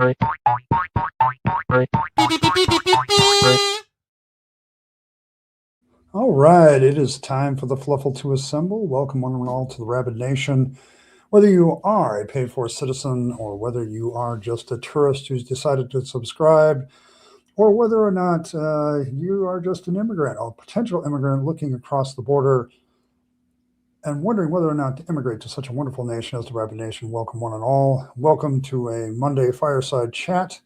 All right, it is time for the Fluffle to assemble. Welcome one and all to the Rabbit Nation. Whether you are a paid-for citizen or whether you are just a tourist who's decided to subscribe, or whether or not you are just an immigrant or potential immigrant looking across the border and wondering whether or not to immigrate to such a wonderful nation as the Rabbit Nation, welcome one and all. Welcome to a Monday Fireside Chat.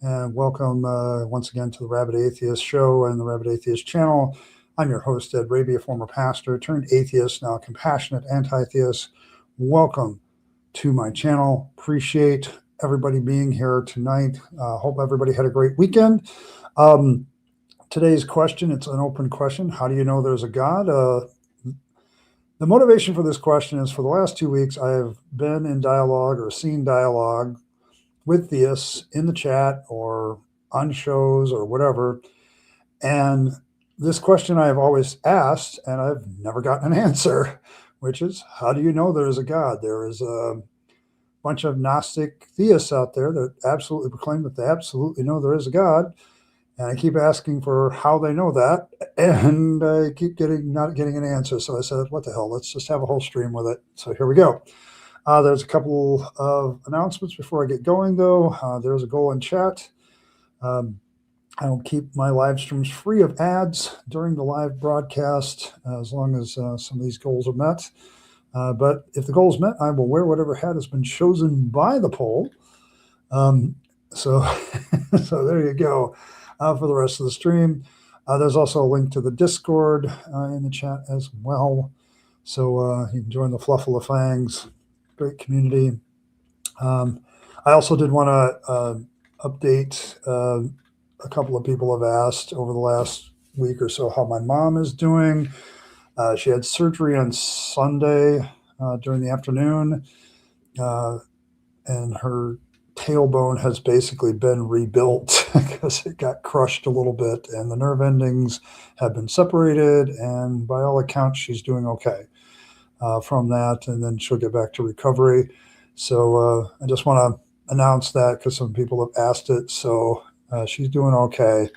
And welcome once again to the Rabbit Atheist Show and the Rabbit Atheist channel. I'm your host, Ed Raby, a former pastor turned atheist, now a compassionate anti-theist. Welcome to my channel. Appreciate everybody being here tonight. Hope everybody had a great weekend. Today's question, it's an open question. How do you know there's a God? The motivation for this question is for the last 2 weeks, I have been in dialogue or seen dialogue with theists in the chat or on shows or whatever. And this question I have always asked, and I've never gotten an answer, which is, how do you know there is a God? There is a bunch of Gnostic theists out there that absolutely proclaim that they absolutely know there is a God. And I keep asking for how they know that, and I keep not getting an answer. So I said, what the hell, let's just have a whole stream with it. So here we go. There's a couple of announcements before I get going, though. There's a goal in chat. I don't keep my live streams free of ads during the live broadcast as long as some of these goals are met. But if the goal is met, I will wear whatever hat has been chosen by the poll. So there you go for the rest of the stream. There's also a link to the Discord in the chat as well. So you can join the Fluffle of Fangs. Great community. I also did want to update a couple of people have asked over the last week or so how my mom is doing. She had surgery on Sunday during the afternoon, and her tailbone has basically been rebuilt because it got crushed a little bit, and the nerve endings have been separated, and by all accounts, she's doing okay from that, and then she'll get back to recovery. So I just want to announce that because some people have asked it. So she's doing okay.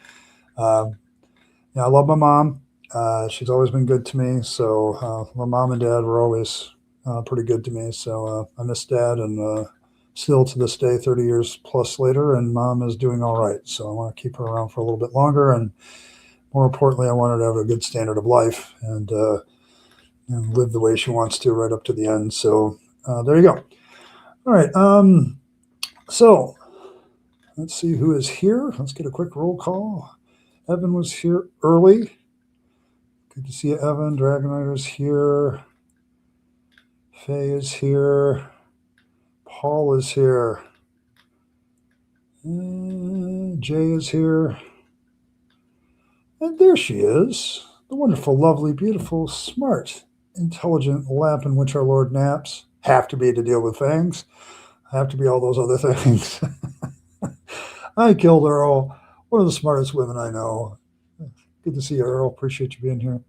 I love my mom. She's always been good to me. So my mom and dad were always pretty good to me. So I miss dad, and still to this day, 30 years plus later, and mom is doing all right. So I want to keep her around for a little bit longer. And more importantly, I want her to have a good standard of life and live the way she wants to right up to the end. So there you go. All right. So let's see who is here. Let's get a quick roll call. Evan was here early. Good to see you, Evan. Dragonite is here. Faye is here. Paul is here. Jay is here. And there she is. The wonderful, lovely, beautiful, smart, intelligent lap in which our Lord naps. Have to be to deal with Fangs. Have to be all those other things. I killed Earl, one of the smartest women I know. Good to see you, Earl. Appreciate you being here.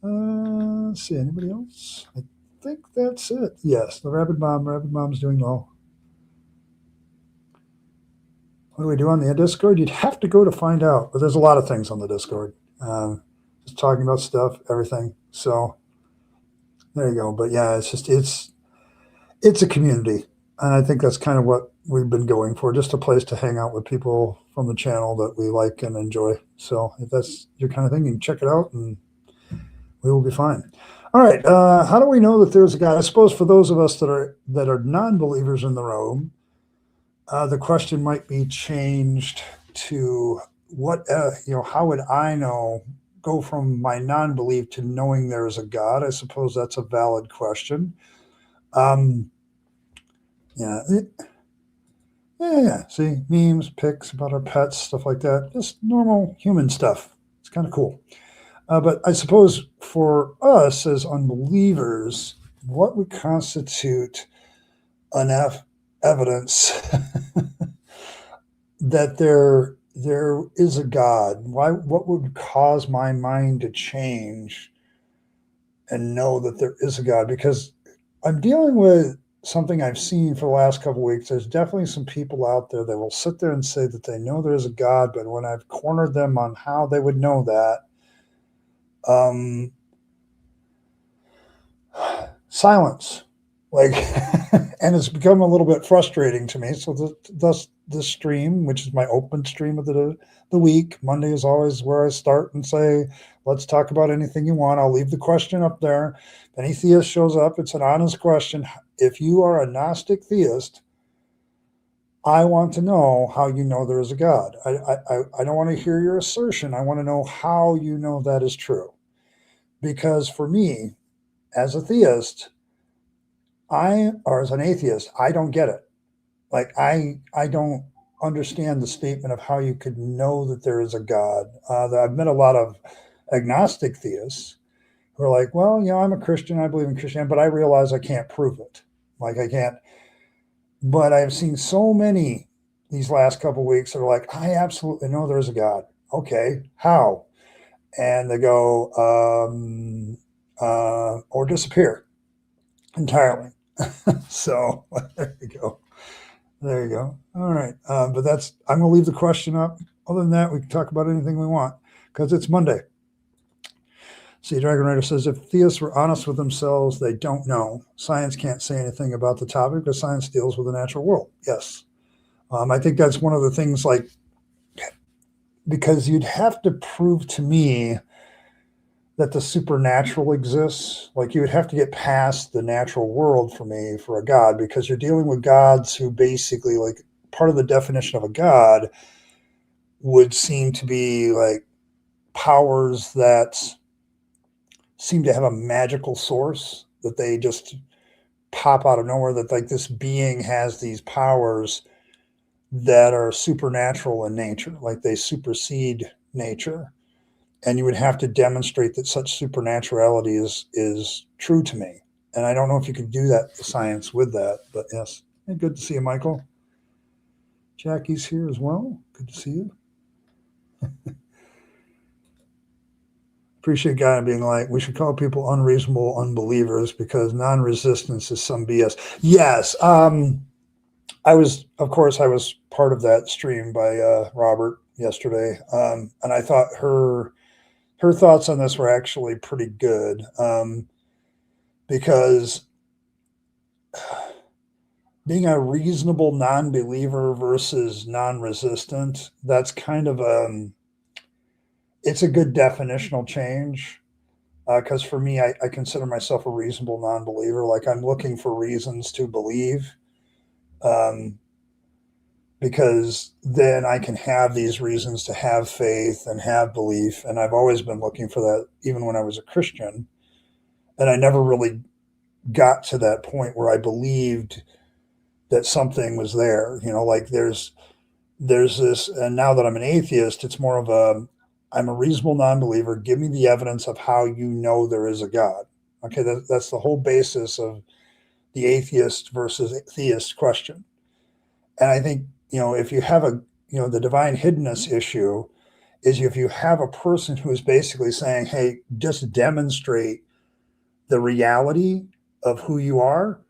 Let's see, anybody else? I think that's it. Yes, the Rabbit Mom's doing well. What do we do on the Discord? You'd have to go to find out, but there's a lot of things on the Discord. Just talking about stuff, everything. So there you go. But yeah, it's a community. And I think that's kind of what we've been going for, just a place to hang out with people from the channel that we like and enjoy. So if that's your kind of thing, you can check it out and we will be fine. All right. How do we know that there's a God? I suppose for those of us that are non-believers in the room, the question might be changed to what, how would I go from my non-belief to knowing there's a God? I suppose that's a valid question. Yeah. See, memes, pics about our pets, stuff like that. Just normal human stuff. It's kind of cool. But I suppose for us as unbelievers, what would constitute enough evidence that there is a God? What would cause my mind to change and know that there is a God? Because I'm dealing with something I've seen for the last couple of weeks. There's definitely some people out there that will sit there and say that they know there's a God, but when I've cornered them on how they would know that, silence. Like, and it's become a little bit frustrating to me. So thus this stream, which is my open stream of the week, Monday is always where I start and say, let's talk about anything you want. I'll leave the question up there. If any theist shows up, it's an honest question. If you are a Gnostic theist, I want to know how you know there is a God. I don't want to hear your assertion. I want to know how you know that is true. Because for me, as a theist, or as an atheist, I don't get it. Like I don't understand the statement of how you could know that there is a God. I've met a lot of agnostic theists who are like, well, I'm a Christian, I believe in Christianity, but I realize I can't prove it. Like I can't. But I've seen so many these last couple of weeks that are like, I absolutely know there's a God. Okay, how? And they go, or disappear entirely. So there you go. There you go. All right. But I'm going to leave the question up. Other than that, we can talk about anything we want because it's Monday. See, Dragon Rider says, if theists were honest with themselves, they don't know. Science can't say anything about the topic because science deals with the natural world. Yes. I think that's one of the things, like, because you'd have to prove to me that the supernatural exists. Like, you would have to get past the natural world for me for a God, because you're dealing with gods who basically, like, part of the definition of a God would seem to be like powers that seem to have a magical source that they just pop out of nowhere, that like this being has these powers that are supernatural in nature, like they supersede nature. And you would have to demonstrate that such supernaturality is true to me. And I don't know if you could do that science with that, but yes. Hey, good to see you, Michael. Jackie's here as well. Good to see you. Appreciate Guy being like, we should call people unreasonable unbelievers because non-resistance is some BS. Yes. I was part of that stream by Robert yesterday. And I thought her thoughts on this were actually pretty good, because being a reasonable non-believer versus non-resistant, that's kind of it's a good definitional change. Because for me, I consider myself a reasonable non-believer. Like, I'm looking for reasons to believe, because then I can have these reasons to have faith and have belief. And I've always been looking for that, even when I was a Christian. And I never really got to that point where I believed that something was there. Like there's this, and now that I'm an atheist, it's more of I'm a reasonable non-believer. Give me the evidence of how you know there is a God. Okay, that's the whole basis of the atheist versus theist question. And I think, if you have the divine hiddenness issue is if you have a person who is basically saying, hey, just demonstrate the reality of who you are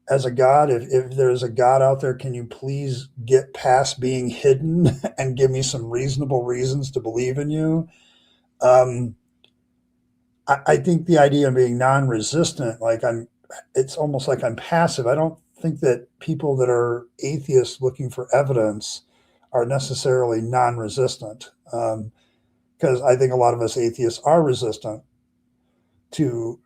as a God. If there's a God out there, can you please get past being hidden and give me some reasonable reasons to believe in you? I think the idea of being non-resistant, like it's almost like I'm passive. I don't think that people that are atheists looking for evidence are necessarily non-resistant, because I think a lot of us atheists are resistant to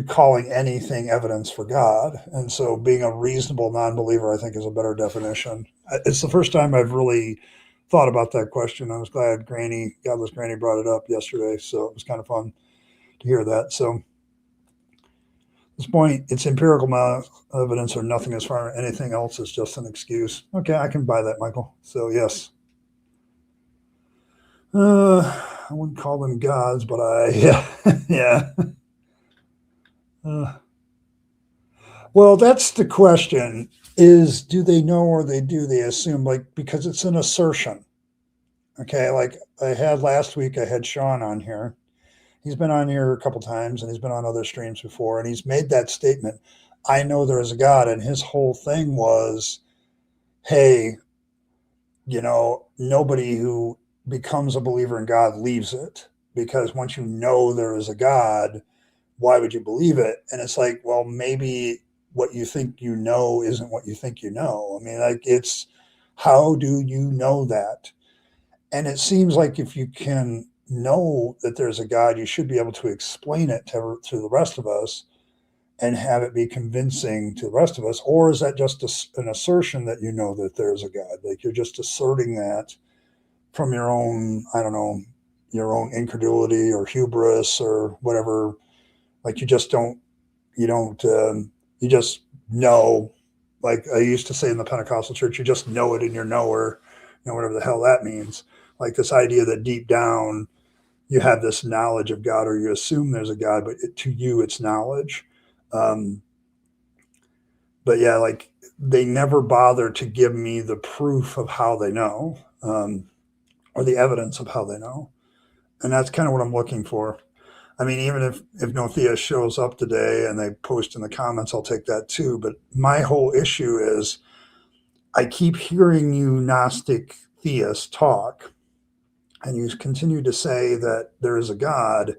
calling anything evidence for God. And so being a reasonable non-believer, I think, is a better definition. It's the first time I've really thought about that question. I was glad Godless Granny brought it up yesterday. So it was kind of fun to hear that. So at this point, it's empirical evidence or nothing as far as anything else is just an excuse. Okay, I can buy that, Michael. So yes. I wouldn't call them gods, but yeah. Well, that's the question, is do they know or do they assume, like, because it's an assertion. Okay, like I had last week, I had Sean on here. He's been on here a couple times and he's been on other streams before, and he's made that statement. I know there is a God. And his whole thing was, hey, nobody who becomes a believer in God leaves it, because once you know there is a God, why would you believe it? And it's like, well, maybe what you think you know isn't what you think you know. I mean, like, it's how do you know that? And it seems like if you can know that there's a God, you should be able to explain it to the rest of us and have it be convincing to the rest of us. Or is that just an assertion that you know that there's a God? Like, you're just asserting that from your own, I don't know, your own incredulity or hubris or whatever. Like, you just know, like I used to say in the Pentecostal church, you just know it in your knower, whatever the hell that means. Like, this idea that deep down you have this knowledge of God, or you assume there's a God, but to you it's knowledge. Um, but yeah, like, they never bother to give me the proof of how they know, or the evidence of how they know. And that's kind of what I'm looking for. I mean, even if no theist shows up today and they post in the comments, I'll take that too. But my whole issue is, I keep hearing you Gnostic theists talk, and you continue to say that there is a God.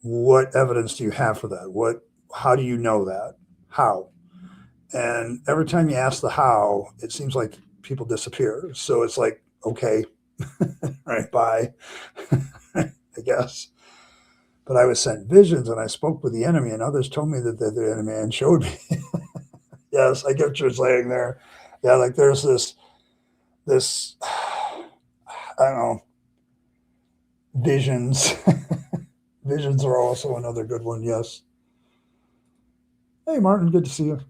What evidence do you have for that? How do you know that? How? And every time you ask the how, it seems like people disappear. So it's like, okay, right, bye, I guess. But I was sent visions, and I spoke with the enemy, and others told me that they're the enemy and showed me. Yes, I get what you're saying there. Yeah, like, there's this I don't know, visions. Visions are also another good one. Yes. Hey, Martin, good to see you.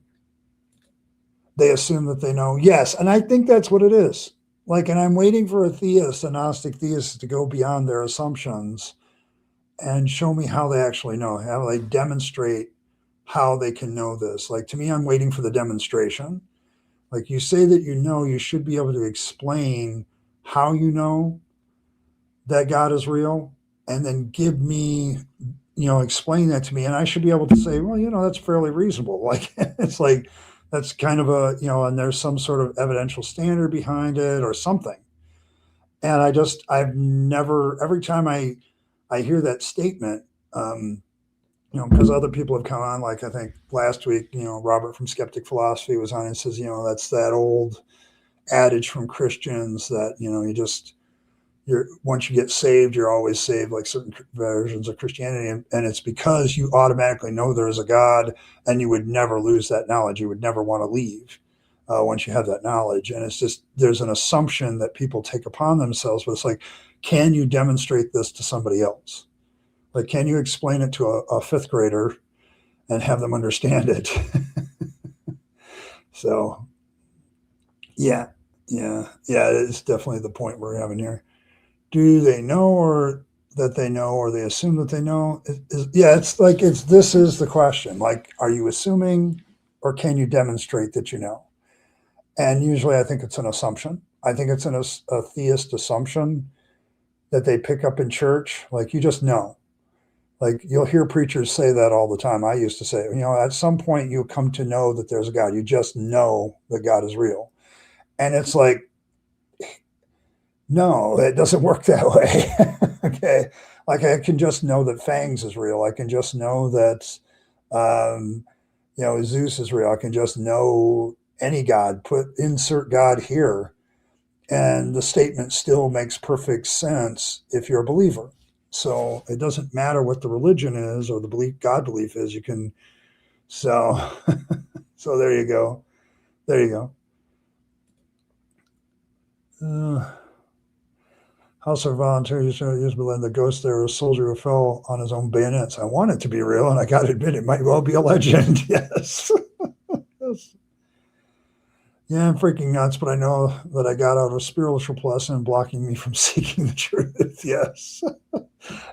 They assume that they know. Yes, and I think that's what it is. Like, and I'm waiting for a Gnostic theist, to go beyond their assumptions and show me how they actually know, how they demonstrate how they can know this. Like, to me, I'm waiting for the demonstration. Like, you say that you know, you should be able to explain how you know that God is real, and then give me, explain that to me. And I should be able to say, well, that's fairly reasonable. Like, it's like, that's kind of and there's some sort of evidential standard behind it or something. And I've never, every time I hear that statement, because other people have come on, like I think last week, Robert from Skeptic Philosophy was on and says, that's that old adage from Christians that, you're once you get saved, you're always saved, like certain versions of Christianity. And it's because you automatically know there is a God, and you would never lose that knowledge. You would never want to leave once you have that knowledge. And it's just, there's an assumption that people take upon themselves, but it's like, can you demonstrate this to somebody else? Like, can you explain it to a fifth grader and have them understand it? So, yeah, yeah, it's definitely the point we're having here. Do they know, or that they know, or they assume that they know? Yeah, it's like, this is the question. Like, are you assuming, or can you demonstrate that you know? And usually I think it's an assumption. I think it's a theist assumption that they pick up in church. Like, you just know. Like, you'll hear preachers say that all the time. I used to say, at some point you come to know that there's a God. You just know that God is real. And it's like, no, it doesn't work that way. Okay. Like, I can just know that Fangs is real. I can just know that, um, Zeus is real. I can just know any God, insert God here. And the statement still makes perfect sense if you're a believer. So it doesn't matter what the religion is or the God belief is. You can, so, so there you go. There you go. House of Volunteers used to the ghost there, a soldier who fell on his own bayonets. I want it to be real, and I got to admit, it might well be a legend. Yes. Yes. Yeah, I'm freaking nuts, but I know that I got out a spiritual lesson blocking me from seeking the truth. Yes.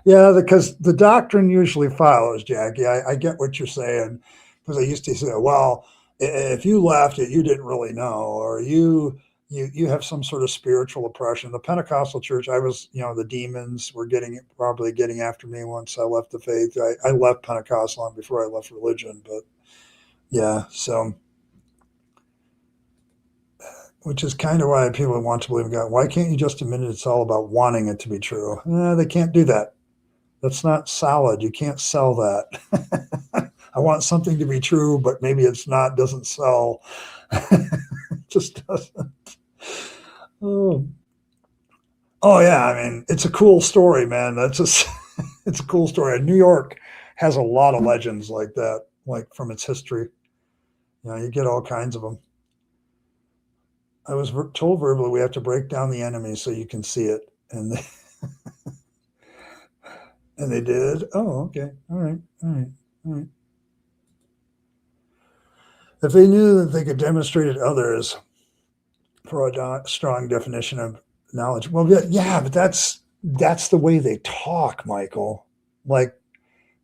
Yeah, because the doctrine usually follows, Jackie. I get what you're saying, because I used to say, well, if you left it, you didn't really know, or you have some sort of spiritual oppression. The Pentecostal church, I was, the demons were probably getting after me once I left the faith. I left Pentecostal before I left religion, but Yeah. So, which is kind of why people want to believe in God. Why can't you just admit it's all about wanting it to be true? They can't do that. That's not solid. You can't sell that. I want something to be true, but maybe it's not, doesn't sell. It just doesn't. Oh. Oh yeah, I mean, it's a cool story, man. That's just it's a cool story. And New York has a lot of legends like that, like from its history. You get all kinds of them. I was told verbally we have to break down the enemy so you can see it, and they did. Oh, okay, all right, all right, all right. If they knew that they could demonstrate it to others for a strong definition of knowledge, well, yeah, but that's the way they talk, Michael. Like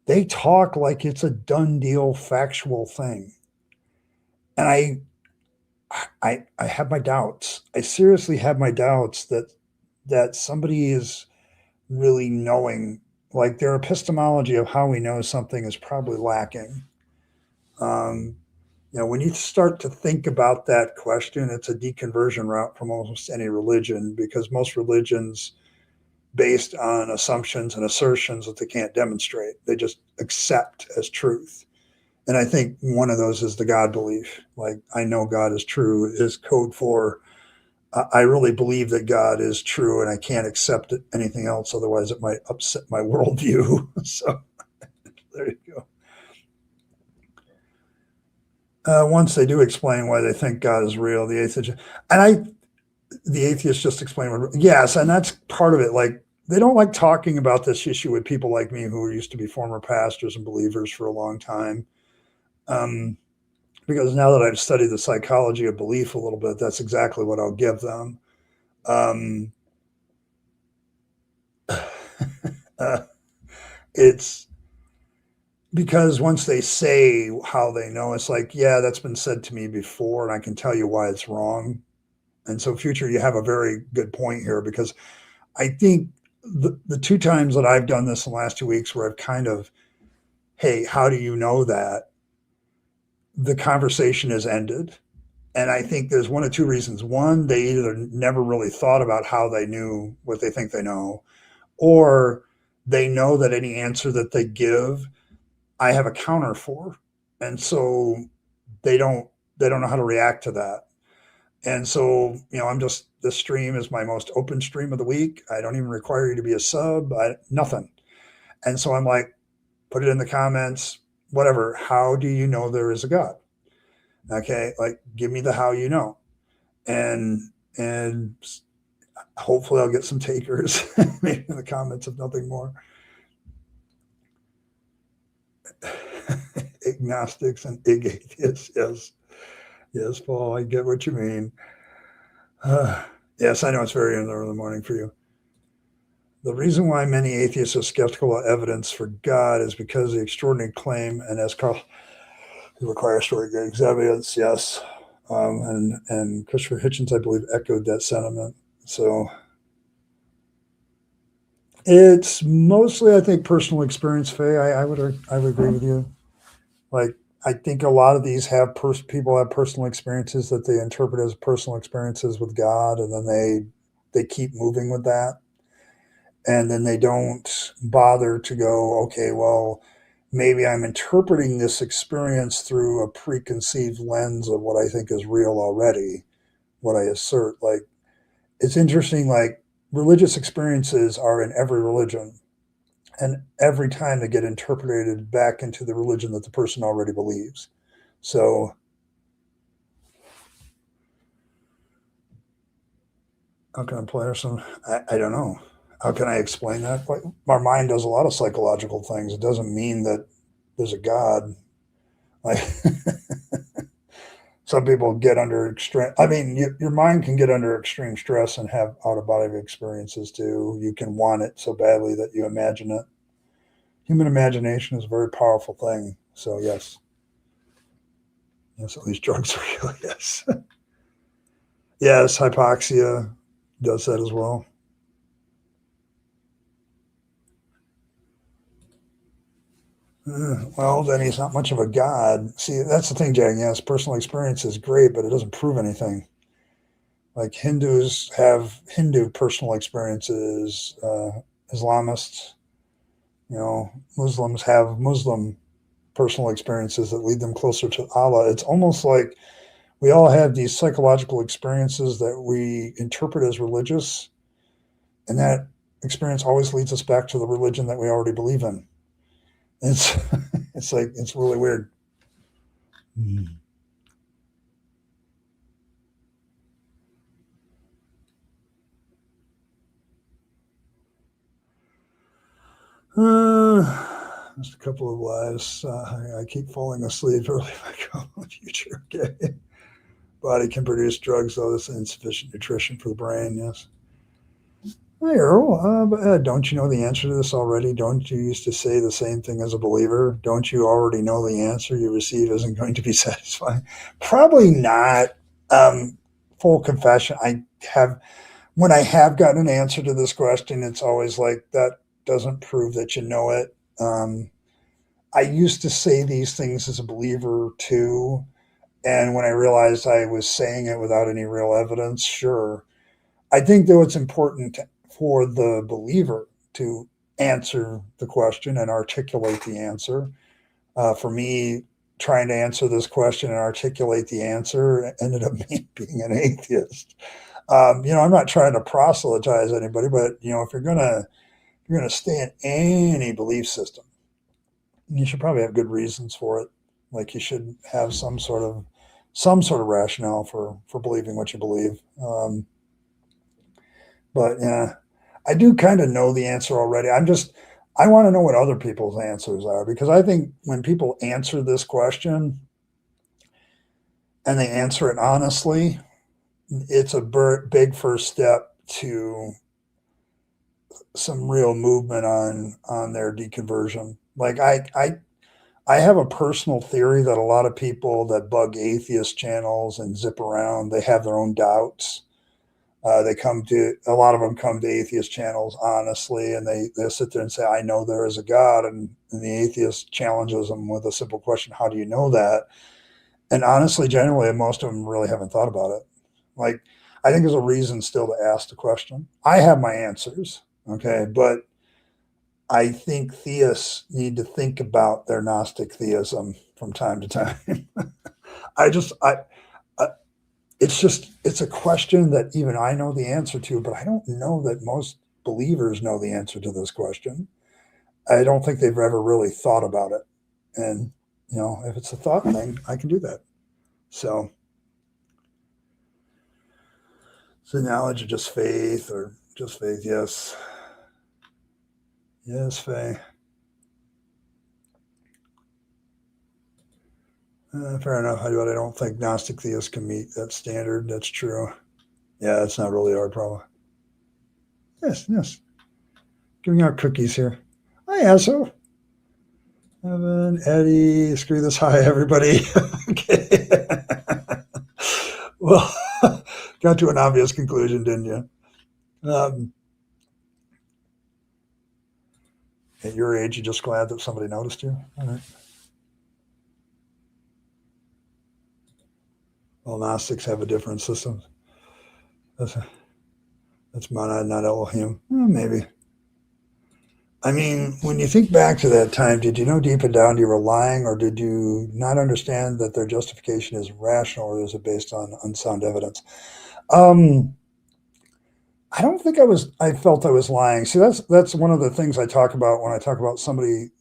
they talk like it's a done deal, factual thing, and I have my doubts. I seriously have my doubts that somebody is really knowing, like their epistemology of how we know something is probably lacking. Um, when you start to think about that question, it's a deconversion route from almost any religion because most religions based on assumptions and assertions that they can't demonstrate. They just accept as truth. And I think one of those is the God belief. Like, I know God is true is code for I really believe that God is true and I can't accept anything else. Otherwise, it might upset my worldview. So there you go. Once they do explain why they think God is real, the atheists just explain, yes, and that's part of it. Like, they don't like talking about this issue with people like me who used to be former pastors and believers for a long time. Um, because now that I've studied the psychology of belief a little bit, that's exactly what I'll give them. Um, uh, it's because once they say how they know, it's like, yeah, that's been said to me before, and I can tell you why it's wrong. And so, future, you have a very good point here because I think the two times that I've done this in the last 2 weeks where I've kind of, hey, how do you know that? The conversation has ended. And I think there's one of two reasons. One, they either never really thought about how they knew what they think they know, or they know that any answer that they give, I have a counter for. And so they don't they don't know how to react to that. And so, I'm just this stream is my most open stream of the week. I don't even require you to be a sub, nothing. And so I'm like, put it in the comments, whatever. How do you know there is a God? Okay, like give me the how you know. And and hopefully I'll get some takers maybe in the comments if nothing more. Agnostics and atheists, yes. Yes, Paul, I get what you mean. Yes, I know it's very early in the morning for you. The reason why many atheists are skeptical of evidence for God is because of the extraordinary claim, and as Carl, you require story evidence, yes. And Christopher Hitchens, I believe, echoed that sentiment. So it's mostly, I think, personal experience, Faye. I would agree with you. Like, I think a lot of these people have personal experiences that they interpret as personal experiences with God, and then they keep moving with that, and then they don't bother to go, okay, well, maybe I'm interpreting this experience through a preconceived lens of what I think is real already, what I assert. Like, it's interesting, like, religious experiences are in every religion, and every time they get interpreted back into the religion that the person already believes. So, how can I play some? I don't know. How can I explain that? Like, our mind does a lot of psychological things. It doesn't mean that there's a God. Like, some people get under extreme. I mean, your mind can get under extreme stress and have out of body experiences too. You can want it so badly that you imagine it. Human imagination is a very powerful thing. So yes, yes, at least drugs are real. Yes, yes, hypoxia does that as well. Well, then he's not much of a god. See, that's the thing, Jack. Yes, personal experience is great, but it doesn't prove anything. Like Hindus have Hindu personal experiences, Islamists, Muslims have Muslim personal experiences that lead them closer to Allah. It's almost like we all have these psychological experiences that we interpret as religious, and that experience always leads us back to the religion that we already believe in. It's it's really weird. Just a couple of lives. I keep falling asleep early. I go future. Okay. Body can produce drugs, though. That's insufficient nutrition for the brain. Yes. Hi, Earl. Don't you know the answer to this already? Don't you used to say the same thing as a believer? Don't you already know the answer you receive isn't going to be satisfying? Probably not. Full confession. When I have gotten an answer to this question, it's always like that doesn't prove that you know it. I used to say these things as a believer too. And when I realized I was saying it without any real evidence, sure. I think, though, it's important for the believer to answer the question and articulate the answer. For me, trying to answer this question and articulate the answer ended up being an atheist. I'm not trying to proselytize anybody, but if you're gonna stay in any belief system, you should probably have good reasons for it. Like you should have some sort of rationale for believing what you believe. But yeah, I do kind of know the answer already. I want to know what other people's answers are because I think when people answer this question and they answer it honestly, it's a big first step to some real movement on their deconversion. Like I have a personal theory that a lot of people that bug atheist channels and zip around, they have their own doubts. A lot of them come to atheist channels honestly, and they sit there and say, "I know there is a God," and the atheist challenges them with a simple question: "How do you know that?" And honestly, generally, most of them really haven't thought about it. Like, I think there's a reason still to ask the question. I have my answers, okay, but I think theists need to think about their Gnostic theism from time to time. I just, I it's a question that even I know the answer to, but I don't know that most believers know the answer to this question. I don't think they've ever really thought about it. And, if it's a thought thing, I can do that. So, it's the knowledge of just faith or just faith. Yes. Yes, Faye. Fair enough. I don't think Gnostic theists can meet that standard. That's true. Yeah, that's not really our problem. Yes, yes. Giving out cookies here. Hi, Asso. Evan, Eddie, screw this. Hi, everybody. Okay. Well, got to an obvious conclusion, didn't you? At your age, you're just glad that somebody noticed you. All right. Well, Gnostics have a different system. That's, that's Monad, not Elohim. Maybe. I mean, when you think back to that time, did you know deep and down you were lying, or did you not understand that their justification is rational, or is it based on unsound evidence? Um, I don't think I felt I was lying. See, that's one of the things I talk about when I talk about somebody,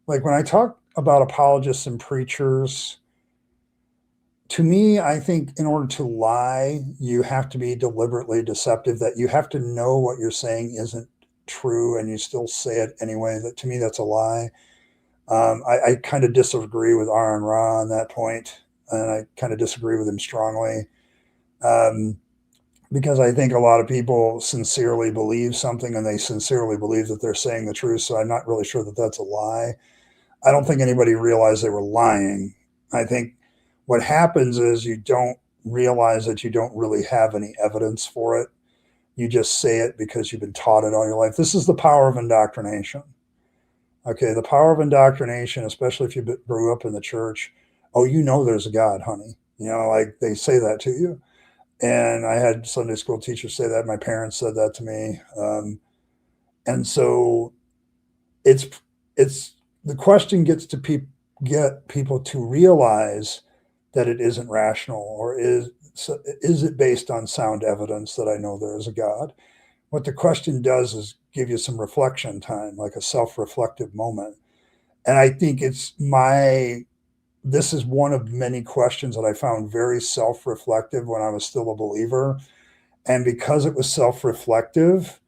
like when I talk about apologists and preachers. To me, I think in order to lie, you have to be deliberately deceptive, that you have to know what you're saying isn't true and you still say it anyway. That to me, that's a lie. I kind of disagree with Aaron Ra on that point, and I kind of disagree with him strongly. Um, because I think a lot of people sincerely believe something and they sincerely believe that they're saying the truth. So I'm not really sure that that's a lie. I don't think anybody realized they were lying. I think what happens is you don't realize that you don't really have any evidence for it. You just say it because you've been taught it all your life. This is the power of indoctrination. Okay, the power of indoctrination, especially if you grew up in the church. Oh, you know there's a God, honey. Like they say that to you. And I had Sunday school teachers say that. My parents said that to me. And so it's it's the question gets to get people to realize that it isn't rational, or is it based on sound evidence that I know there is a God? What the question does is give you some reflection time, like a self-reflective moment. And I think this is one of many questions that I found very self-reflective when I was still a believer. And because it was self-reflective,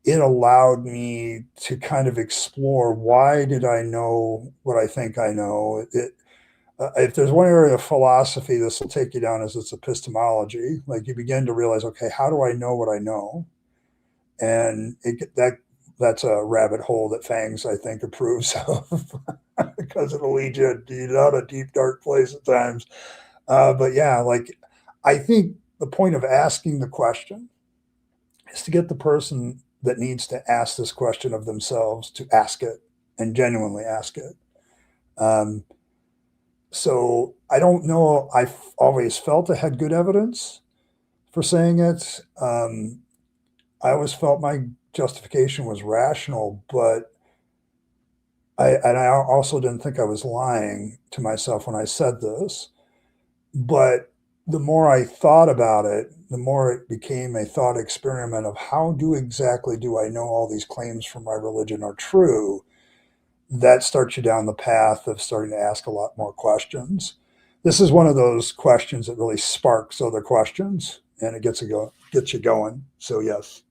it allowed me to kind of explore, why did I know what I think I know? If there's one area of philosophy this will take you down, is its epistemology. Like you begin to realize, okay, how do I know what I know? And that's a rabbit hole that Fangs, I think, approves of because it'll lead you down a deep, dark place at times. But yeah, like I think the point of asking the question is to get the person that needs to ask this question of themselves to ask it and genuinely ask it. Um, so I don't know. I've always felt I had good evidence for saying it. I always felt my justification was rational, but I also didn't think I was lying to myself when I said this. But the more I thought about it, the more it became a thought experiment of how exactly do I know all these claims from my religion are true? That starts you down the path of starting to ask a lot more questions. This is one of those questions that really sparks other questions, and it gets you going. So yes.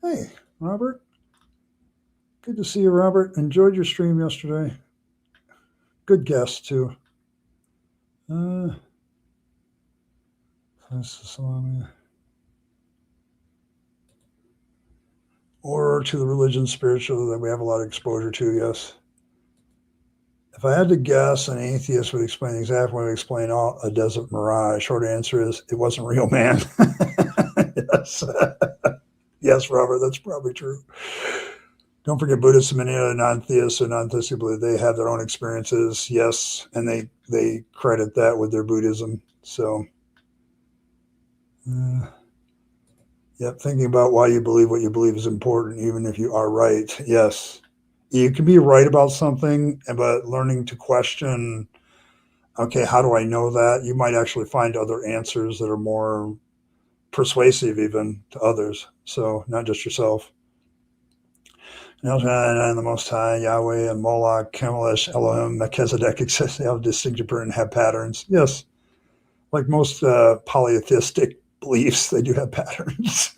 Hey, Robert. Good to see you, Robert. Enjoyed your stream yesterday. Good guest too. Or to the religion spiritual that we have a lot of exposure to, yes. If I had to guess, an atheist would explain the exact way we explain all a desert mirage. Short answer is it wasn't real, man. Yes. Yes, Robert, that's probably true. Don't forget Buddhists and many other non-theists or non-theists believe they have their own experiences. Yes, and they credit that with their Buddhism. So, yep, thinking about why you believe what you believe is important, even if you are right. Yes, you can be right about something, but learning to question, okay, how do I know that? You might actually find other answers that are more persuasive even to others. So not just yourself. And the Most High, Yahweh, and Moloch, Kamalesh, Elohim, Melchizedek exist. They have distinctive and have patterns. Yes, like most polytheistic beliefs, they do have patterns.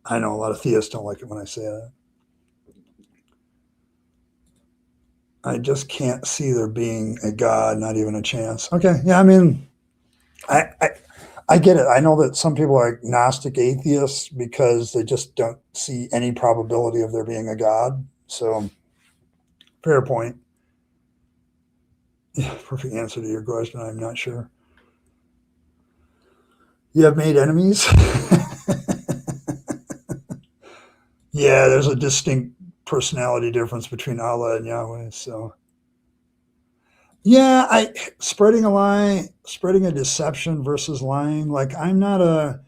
I know a lot of theists don't like it when I say that. I just can't see there being a God, not even a chance. Okay, yeah, I mean, I get it. I know that some people are Gnostic atheists because they just don't see any probability of there being a God. So, fair point. Yeah, perfect answer to your question. I'm not sure. You have made enemies? Yeah, there's a distinct personality difference between Allah and Yahweh. So, yeah, I spreading a lie, spreading a deception versus lying. Like I'm not a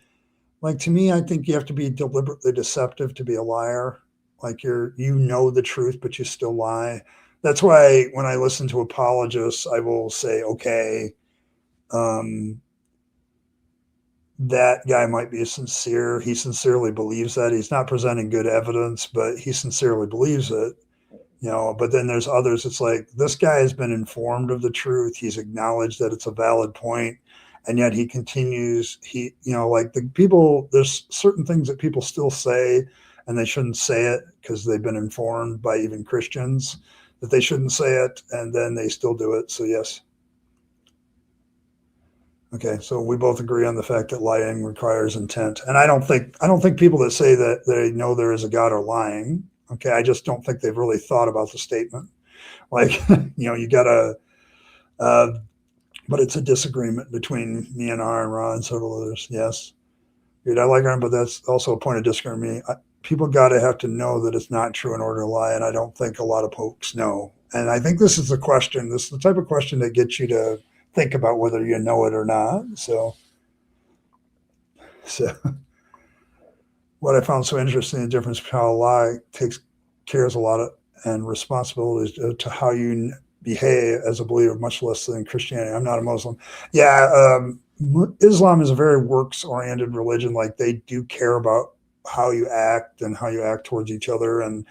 like to me, I think you have to be deliberately deceptive to be a liar. Like you know the truth, but you still lie. That's why when I listen to apologists, I will say, okay, um, that guy might be sincere. He sincerely believes that. He's not presenting good evidence, but he sincerely believes it. But then there's others. It's like this guy has been informed of the truth. He's acknowledged that it's a valid point, and yet he continues. Like the people, there's certain things that people still say, and they shouldn't say it because they've been informed by even Christians that they shouldn't say it, and then they still do it. So yes. Okay, so we both agree on the fact that lying requires intent, and I don't think people that say that they know there is a God are lying. Okay, I just don't think they've really thought about the statement. Like, you gotta, but it's a disagreement between me and R and Ra and several others. Yes, I like them, but that's also a point of disagreement. People got to have to know that it's not true in order to lie, and I don't think a lot of folks know. And I think this is the question. This is the type of question that gets you to think about whether you know it or not. So what I found so interesting, the difference between how a lie cares a lot of and responsibility to how you behave as a believer, much less than Christianity. I'm not a Muslim. Yeah, Islam is a very works-oriented religion. Like they do care about how you act and how you act towards each other, and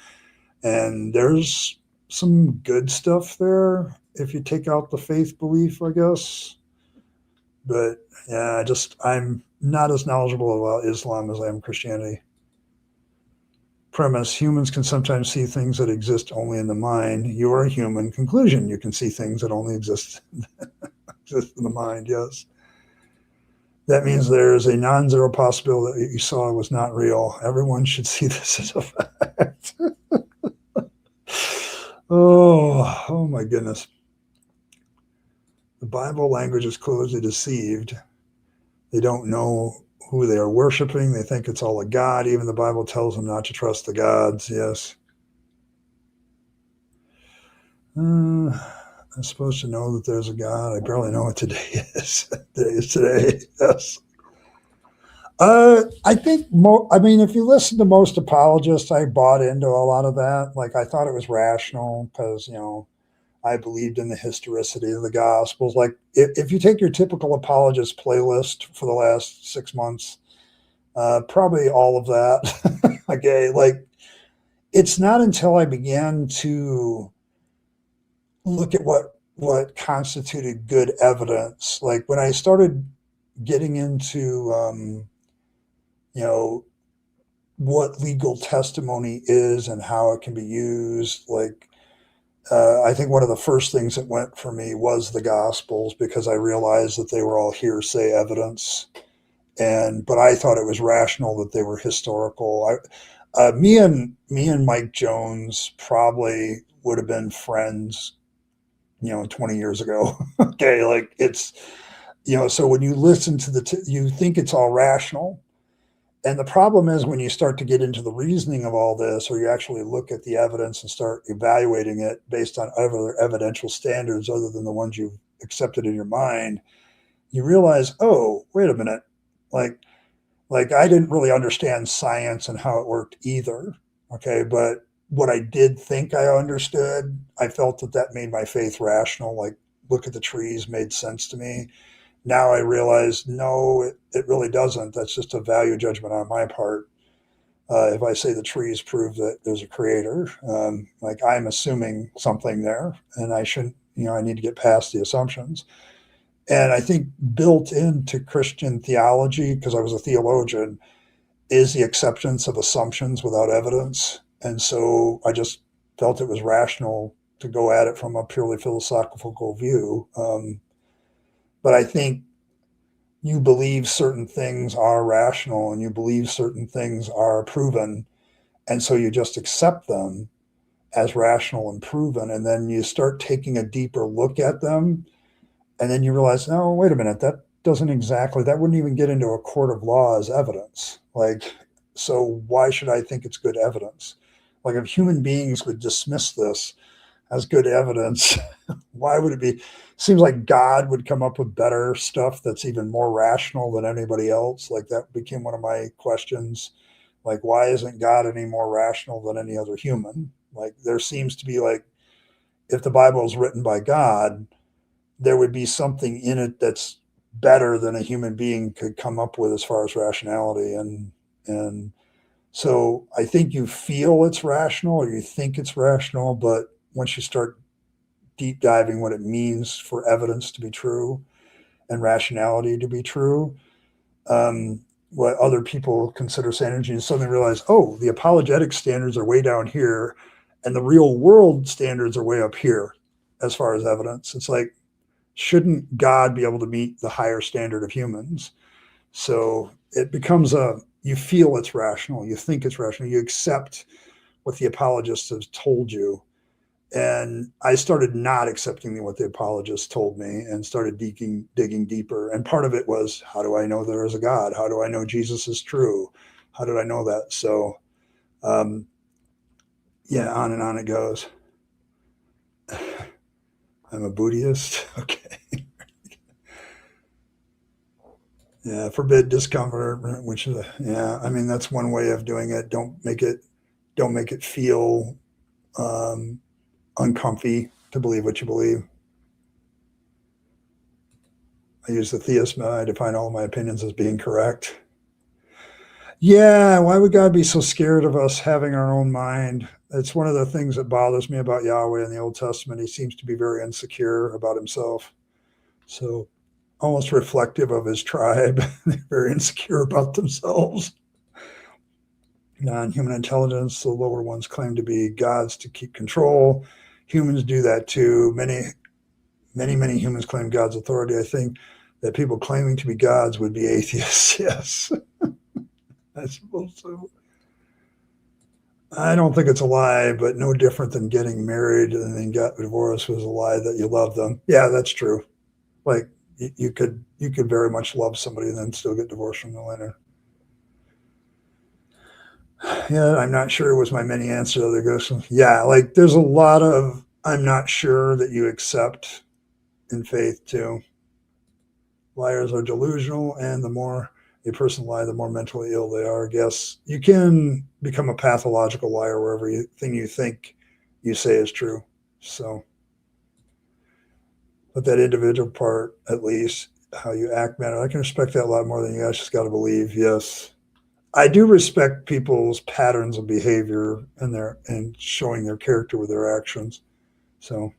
there's some good stuff there if you take out the faith belief, I guess. But yeah, I'm not as knowledgeable about Islam as I am Christianity. Premise: humans can sometimes see things that exist only in the mind. You are a human. Conclusion: you can see things that only exist in the mind. Yes. That means there's a non-zero possibility that you saw was not real. Everyone should see this as a fact. Oh my goodness. The Bible language is clearly deceived. They don't know who they are worshiping. They think it's all a god. Even the Bible tells them not to trust the gods. Yes. I'm supposed to know that there's a God. I barely know what today is. Today is today. Yes. I think, if you listen to most apologists, I bought into a lot of that. Like, I thought it was rational because, I believed in the historicity of the Gospels. Like, if you take your typical apologist playlist for the last 6 months, probably all of that. Okay. Like, it's not until I began to look at what constituted good evidence, like when I started getting into, you know, what legal testimony is and how it can be used. Like, I think one of the first things that went for me was the Gospels because I realized that they were all hearsay evidence, but I thought it was rational that they were historical. Me and Mike Jones probably would have been friends, 20 years ago. Okay, like it's, so when you listen to you think it's all rational. And the problem is when you start to get into the reasoning of all this, or you actually look at the evidence and start evaluating it based on other evidential standards other than the ones you've accepted in your mind, you realize, oh, wait a minute, like I didn't really understand science and how it worked either. Okay, but what I did think I understood, I felt that made my faith rational. Like, look at the trees made sense to me. Now I realize, no, it really doesn't. That's just a value judgment on my part. If I say the trees prove that there's a creator, like I'm assuming something there, and I shouldn't, I need to get past the assumptions. And I think built into Christian theology, because I was a theologian, is the acceptance of assumptions without evidence. And so I just felt it was rational to go at it from a purely philosophical view. But I think you believe certain things are rational and you believe certain things are proven. And so you just accept them as rational and proven. And then you start taking a deeper look at them. And then you realize, no, wait a minute, that wouldn't even get into a court of law as evidence. Like, so why should I think it's good evidence? Like, if human beings would dismiss this as good evidence, why would it be? Seems like God would come up with better stuff that's even more rational than anybody else. Like, that became one of my questions. Like, why isn't God any more rational than any other human? Like, there seems to be, like, if the Bible is written by God, there would be something in it that's better than a human being could come up with as far as rationality. And so I think you feel it's rational or you think it's rational, but once you start deep diving what it means for evidence to be true and rationality to be true, what other people consider sanity, and suddenly realize, oh, the apologetic standards are way down here and the real world standards are way up here as far as evidence. It's like, shouldn't God be able to meet the higher standard of humans? So it becomes you feel it's rational, you think it's rational, you accept what the apologists have told you, And I started not accepting what the apologists told me and started digging deeper. And part of it was, how do I know there is a God? How do I know Jesus is true? How did I know that? So, yeah, on and on it goes. I'm a Buddhist. Okay. Yeah, forbid discomfort, which is I mean, that's one way of doing it. Don't make it feel um, uncomfy to believe what you believe. I use the theist method. I define all my opinions as being correct. Yeah, why would God be so scared of us having our own mind? It's one of the things that bothers me about Yahweh in the Old Testament. He seems to be very insecure about himself. So almost reflective of his tribe. They're very insecure about themselves. Non-human intelligence, the lower ones claim to be gods to keep control. Humans do that too. Many humans claim God's authority. I think that people claiming to be gods would be atheists. Yes, I suppose so. I don't think it's a lie, but no different than getting married and then got divorced was a lie that you love them. Yeah, that's true. Like you could very much love somebody and then still get divorced from them later. Yeah, I'm not sure was my many answer to the question. Yeah, like there's a lot of I'm not sure that you accept in faith too. Liars are delusional, and the more a person lies, the more mentally ill they are. I guess you can become a pathological liar where everything you think you say is true. So, but that individual part, at least, how you act matter. I can respect that a lot more than you guys just got to believe. Yes, I do respect people's patterns of behavior and showing their character with their actions. So,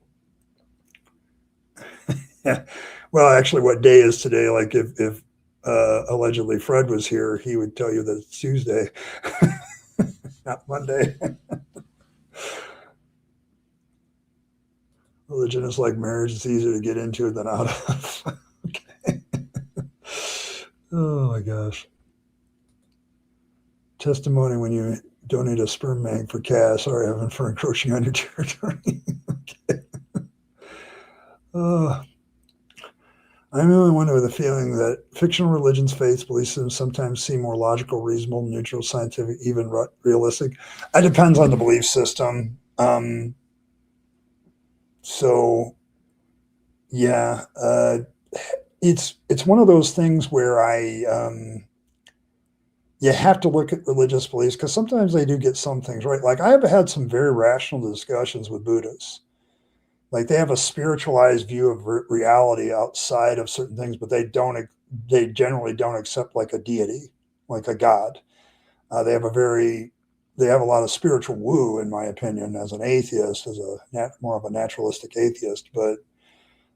yeah. Well, actually, what day is today? Like, if allegedly Fred was here, he would tell you that it's Tuesday, not Monday. Religion is like marriage; it's easier to get into than out of. Okay. Oh my gosh! Testimony when you donate a sperm bank for cash. Sorry, Evan, for encroaching on your territory. Okay. Oh. I'm the only one with a feeling that fictional religions, faiths, belief systems sometimes seem more logical, reasonable, neutral, scientific, even realistic. It depends on the belief system. So yeah, it's one of those things where you have to look at religious beliefs because sometimes they do get some things right. Like I have had some very rational discussions with Buddhists. Like they have a spiritualized view of reality outside of certain things, but they generally don't accept like a deity, like a god. They have they have a lot of spiritual woo, in my opinion, as an atheist, as more of a naturalistic atheist. But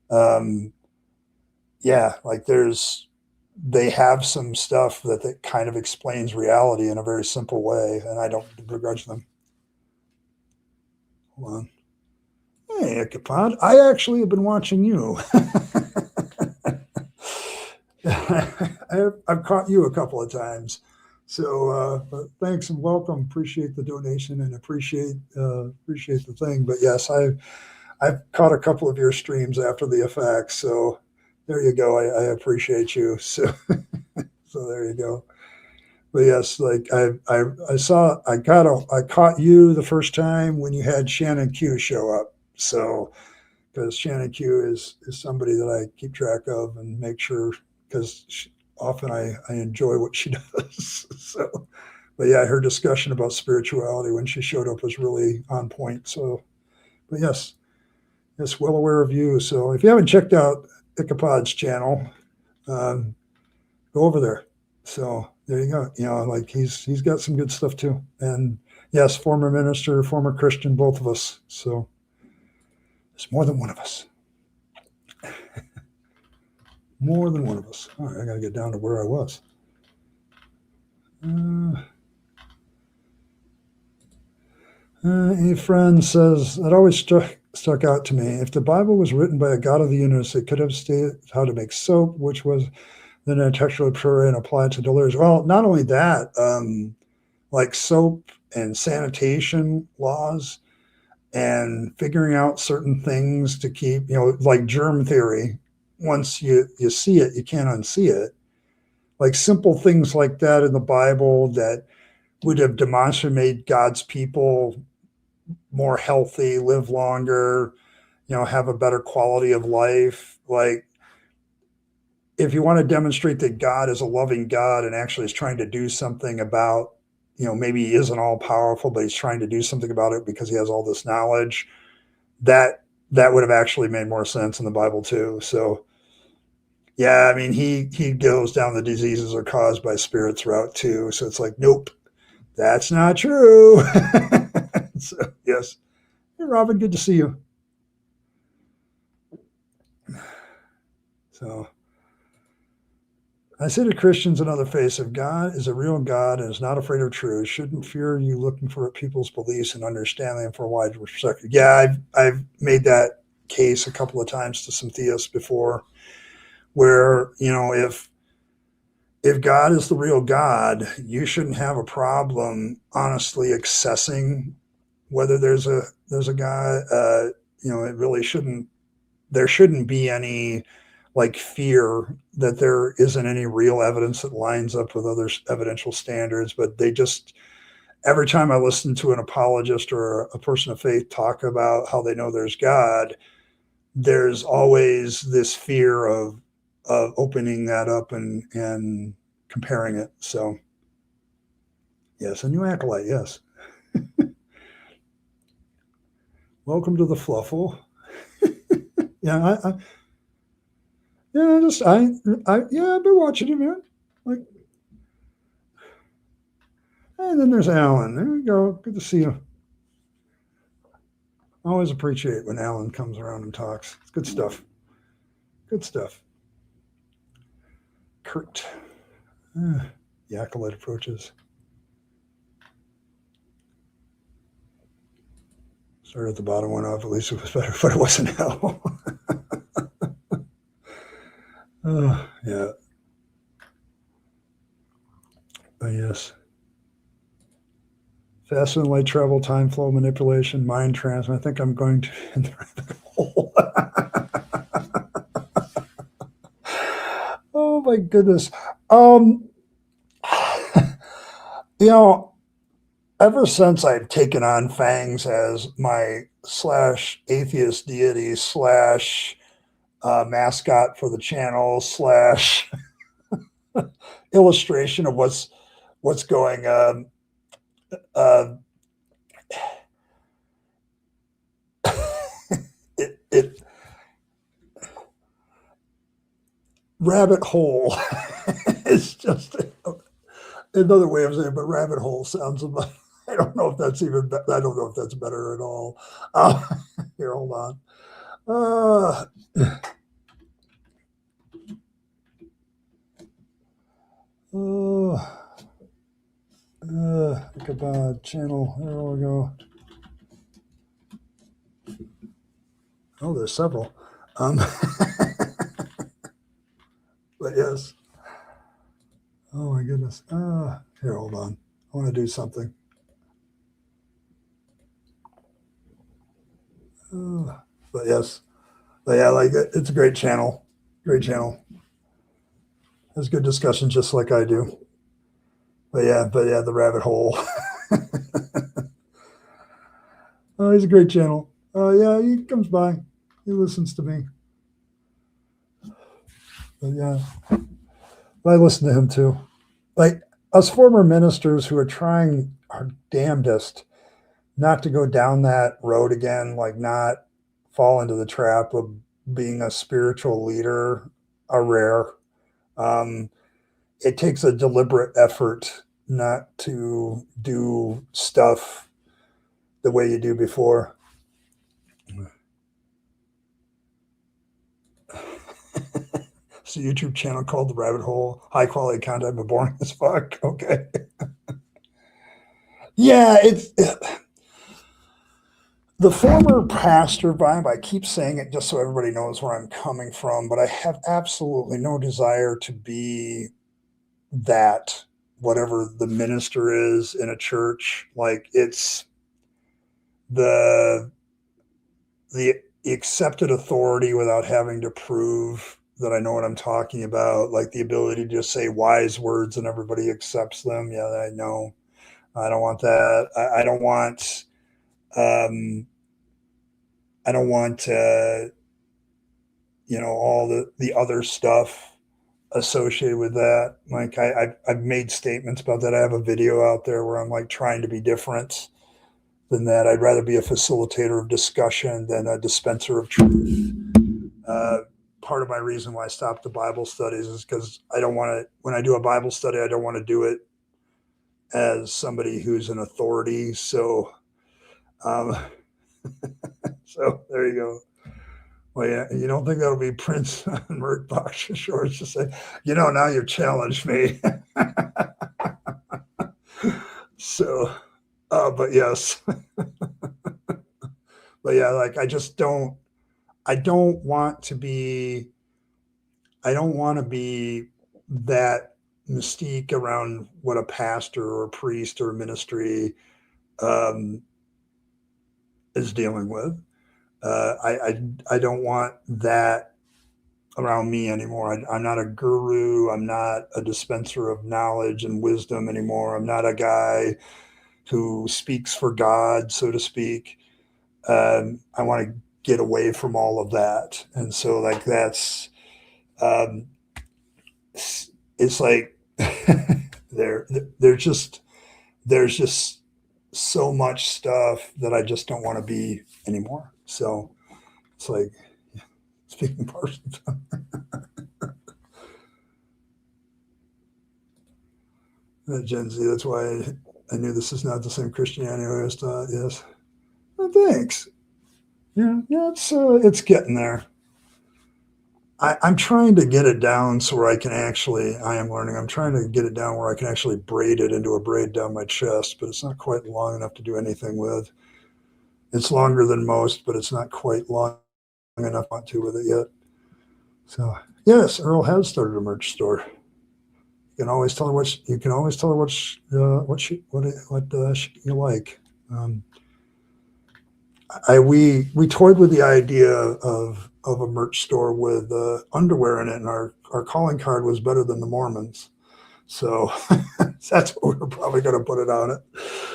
um, yeah, like they have some stuff that kind of explains reality in a very simple way, and I don't begrudge them. Hold on. Hey, Ichabod, I actually have been watching you. I've caught you a couple of times. So thanks and welcome. Appreciate the donation and appreciate the thing. But yes, I've caught a couple of your streams after the effects. So there you go. I appreciate you. So so there you go. But yes, like I caught you the first time when you had Shannon Q show up. So because Shannon Q is somebody that I keep track of and make sure because often I enjoy what she does. So, but yeah, her discussion about spirituality when she showed up was really on point. So, but yes, well aware of you. So if you haven't checked out Ichabod's channel, um, go over there. So there you go. You know, like he's got some good stuff too. And yes, former minister, former Christian, both of us. So there's more than one of us. More than one of us. All right, I got to get down to where I was. A friend says, it always stuck out to me. If the Bible was written by a God of the universe, it could have stated how to make soap, which was then textually pure and applied to delirious. Well, not only that, like soap and sanitation laws, and figuring out certain things to keep, like germ theory. Once you see it, you can't unsee it. Like simple things like that in the Bible that would have demonstrably made God's people more healthy, live longer, have a better quality of life. Like, if you want to demonstrate that God is a loving God and actually is trying to do something about, maybe he isn't all powerful, but he's trying to do something about it because he has all this knowledge, that would have actually made more sense in the Bible too. So yeah, I mean, he goes down the diseases are caused by spirits route too. So it's like, nope, that's not true. So yes. Hey, Robin, good to see you. So I say to Christians and other faiths, if God is a real God and is not afraid of truth, shouldn't fear you looking for people's beliefs and understand them for a wide perspective. Yeah, I've made that case a couple of times to some theists before, where if God is the real God, you shouldn't have a problem honestly accessing whether there's a God. It really shouldn't. There shouldn't be any like fear that there isn't any real evidence that lines up with other evidential standards. But they just, every time I listen to an apologist or a person of faith talk about how they know there's God, there's always this fear of opening that up and comparing it. So yes, a new acolyte. Yes. Welcome to the Fluffle. Yeah, I've been watching it, man. Like, and then there's Alan. There we go. Good to see you. I always appreciate when Alan comes around and talks. It's good stuff. Good stuff. Kurt. The acolyte approaches. Started at the bottom, went off. At least it was better, but it wasn't hell. Oh, yeah. Yes. Faster than light travel, time flow manipulation, mind transfer. I think I'm going to in the rabbit hole. Oh my goodness. Um, you know, ever since I've taken on Fangs as my slash atheist deity slash mascot for the channel slash illustration of what's going on. Uh, it rabbit hole is just another way of saying it, but rabbit hole sounds about, I don't know if that's even I don't know if that's better at all. Uh, Here, hold on. Ichabod channel. There we go. Oh, there's several. But yes. Oh my goodness. Here, hold on. I want to do something. But yes. But yeah, like it's a great channel. Great channel. Has good discussion just like I do. But yeah, the rabbit hole. Oh, he's a great channel. Yeah, he comes by. He listens to me. But yeah, I listen to him too. Like us former ministers who are trying our damnedest not to go down that road again, like not fall into the trap of being a spiritual leader, are rare. It takes a deliberate effort not to do stuff the way you do before. It's a YouTube channel called The Rabbit Hole. High quality content, but boring as fuck. Okay. Yeah, it's the former pastor vibe. I keep saying it just so everybody knows where I'm coming from, but I have absolutely no desire to be that, whatever the minister is in a church. Like, it's the the accepted authority without having to prove that I know what I'm talking about, like the ability to just say wise words and everybody accepts them. Yeah, I know. I don't want that. I don't want. I don't want. All the other stuff associated with that. Like I've made statements about that. I have a video out there where I'm like trying to be different than that. I'd rather be a facilitator of discussion than a dispenser of truth. Uh, Part of my reason why I stopped the Bible studies is because I don't want to. When I do a Bible study, I don't want to do it as somebody who's an authority. Um, so there you go. Well, yeah, you don't think that'll be Prince on Mert Boxer shorts to say, now you've challenged me. So, but yes, but yeah, like I don't want to be, I don't want to be that mystique around what a pastor or a priest or a ministry um, is dealing with. I don't want that around me anymore. I'm not a guru. I'm not a dispenser of knowledge and wisdom anymore. I'm not a guy who speaks for God, so to speak. I want to get away from all of that. And so like um, it's like there, there's just so much stuff that I just don't want to be anymore. So it's like speaking person. Gen Z. That's why I knew this is not the same Christianity I always thought. Yes. Well, thanks. Yeah, it's getting there. I'm trying to get it down so where I can actually. I am learning. I'm trying to get it down where I can actually braid it into a braid down my chest, but it's not quite long enough to do anything with. It's longer than most, but it's not quite long enough to want to with it yet. So yes, Earl has started a merch store. You can always tell her what you like. We toyed with the idea of a merch store with underwear in it, and our calling card was better than the Mormons. So that's what we're probably going to put it on it.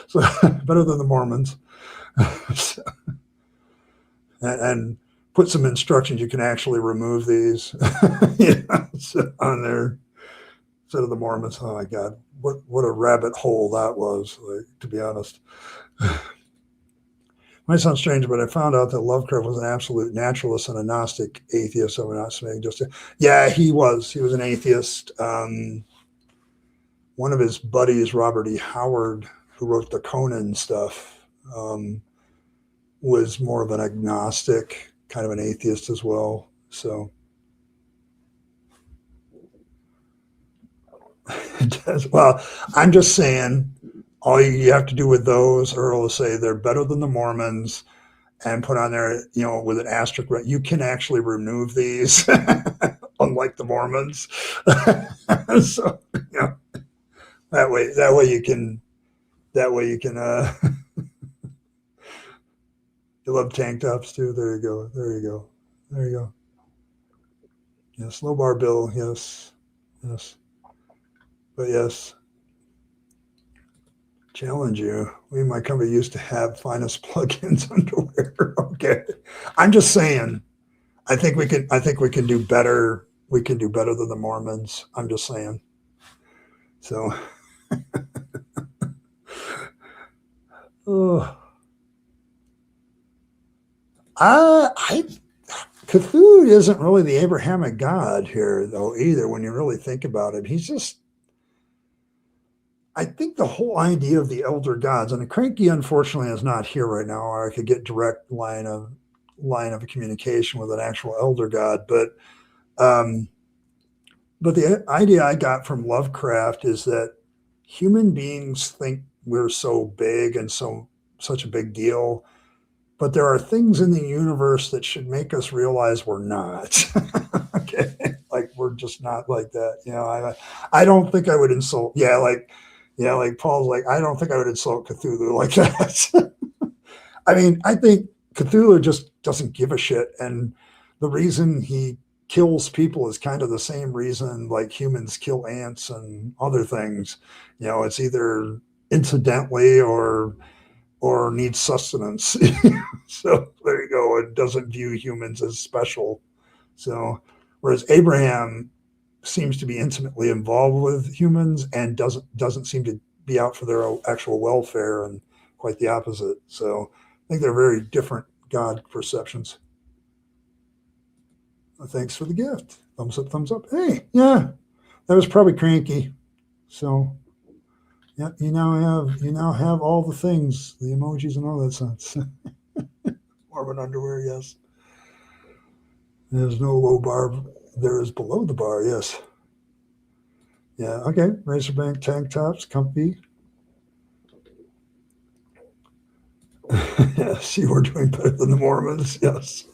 So better than the Mormons, so, and put some instructions. You can actually remove these so on there instead of the Mormons. Oh my God, what a rabbit hole that was! Like, to be honest. Might sound strange, but I found out that Lovecraft was an absolute naturalist and a Gnostic atheist. So we're not saying yeah, he was. He was an atheist. One of his buddies, Robert E. Howard, who wrote the Conan stuff, was more of an agnostic, kind of an atheist as well. So it does. Well, I'm just saying, all you have to do with those, Earl, is say they're better than the Mormons, and put on there, with an asterisk. You can actually remove these, unlike the Mormons. So, that way you can. You love tank tops too. There you go. Yes, low bar bill. Yes. But yes, challenge you. We in my company used to have finest plugins underwear. Okay, I'm just saying. I think we can do better. We can do better than the Mormons. I'm just saying. So, oh, Cthulhu isn't really the Abrahamic God here, though, either. When you really think about it, he's just. I think the whole idea of the elder gods, and Cranky unfortunately is not here right now, or I could get direct line of communication with an actual elder god, um, but the idea I got from Lovecraft is that human beings think we're so big and such a big deal, but there are things in the universe that should make us realize we're not. Okay, like we're just not like that. I don't think I would insult. Like Paul's like, I don't think I would insult Cthulhu like that. I mean, I think Cthulhu just doesn't give a shit. And the reason he kills people is kind of the same reason like humans kill ants and other things. It's either incidentally or needs sustenance. So there you go. It doesn't view humans as special. So whereas Abraham seems to be intimately involved with humans and doesn't seem to be out for their actual welfare, and quite the opposite. So I think they're very different God perceptions. Thanks for the gift. Thumbs up, thumbs up. Hey, yeah, that was probably cranky. So yeah, you now have all the things, the emojis and all that sense. Marvin underwear, yes. There's no low bar. There is below the bar, yes. Yeah, okay. Razorbank tank tops, comfy. See, we're doing better than the Mormons, yes.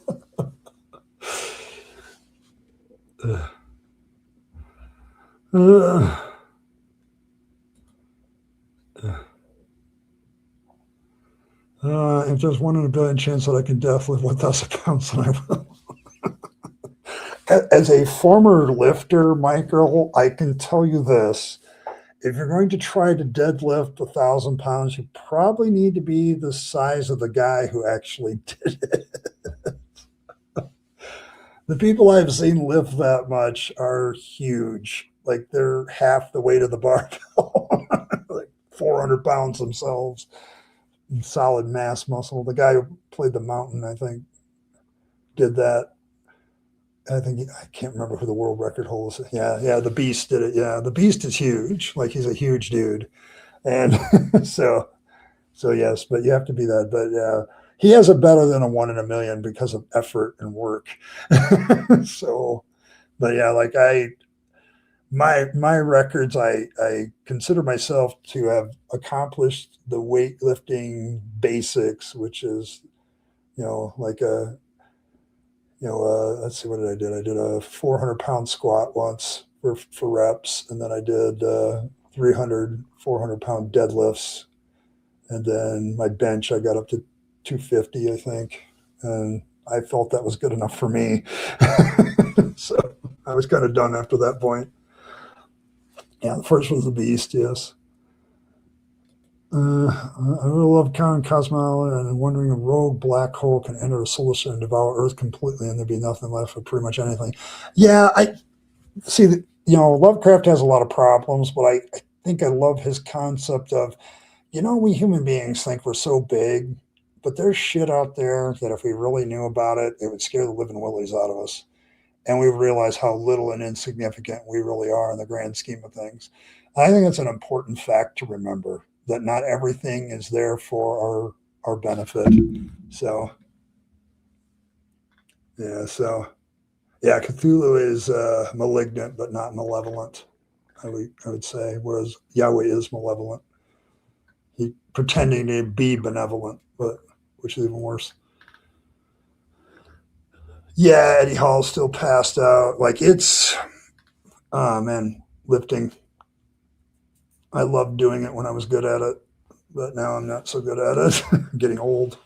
If there's 1 in a billion chance that I can death lift 1,000 pounds, then I will. As a former lifter, Michael, I can tell you this. If you're going to try to deadlift 1,000 pounds, you probably need to be the size of the guy who actually did it. The people I've seen lift that much are huge. Like they're half the weight of the barbell, like 400 pounds themselves, solid mass muscle. The guy who played the mountain, I think, did that. I can't remember who the world record holds. Yeah, the Beast did it. Yeah, the Beast is huge. Like he's a huge dude, and so yes, but you have to be that. But he has it better than a 1 in a million because of effort and work. So, but yeah, like my records, I consider myself to have accomplished the weightlifting basics, which is like a let's see, what did I do? I did a 400-pound squat once for reps, and then I did 300, 400-pound deadlifts, and then my bench I got up to 250, I think, and I felt that was good enough for me. So I was kind of done after that point. Yeah, the first was the Beast, yes. I really love counting cosmology and wondering if a rogue black hole can enter a solar system and devour Earth completely, and there'd be nothing left for pretty much anything. Yeah, I see that. Lovecraft has a lot of problems, but I think I love his concept of, we human beings think we're so big, but there's shit out there that if we really knew about it, it would scare the living willies out of us, and we realize how little and insignificant we really are in the grand scheme of things. I think it's an important fact to remember that not everything is there for our benefit. So, yeah, Cthulhu is malignant but not malevolent, I would say, whereas Yahweh is malevolent. He pretending to be benevolent, but which is even worse. Yeah, Eddie Hall's still passed out. Like it's, oh man, lifting. I loved doing it when I was good at it, but now I'm not so good at it. I'm getting old.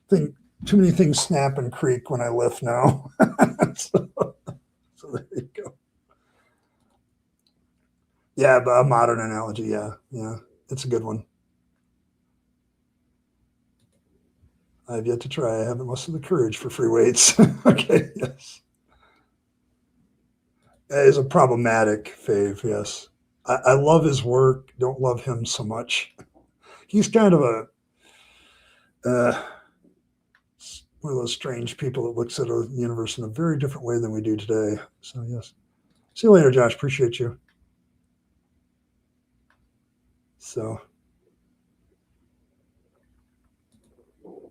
I think too many things snap and creak when I lift now. so there you go. Yeah, but a modern analogy. Yeah, it's a good one. I've yet to try. I haven't mustered the courage for free weights. Okay, yes. It is a problematic fave, yes. I love his work. Don't love him so much. He's kind of a one of those strange people that looks at the universe in a very different way than we do today. So yes. See you later, Josh. Appreciate you. So,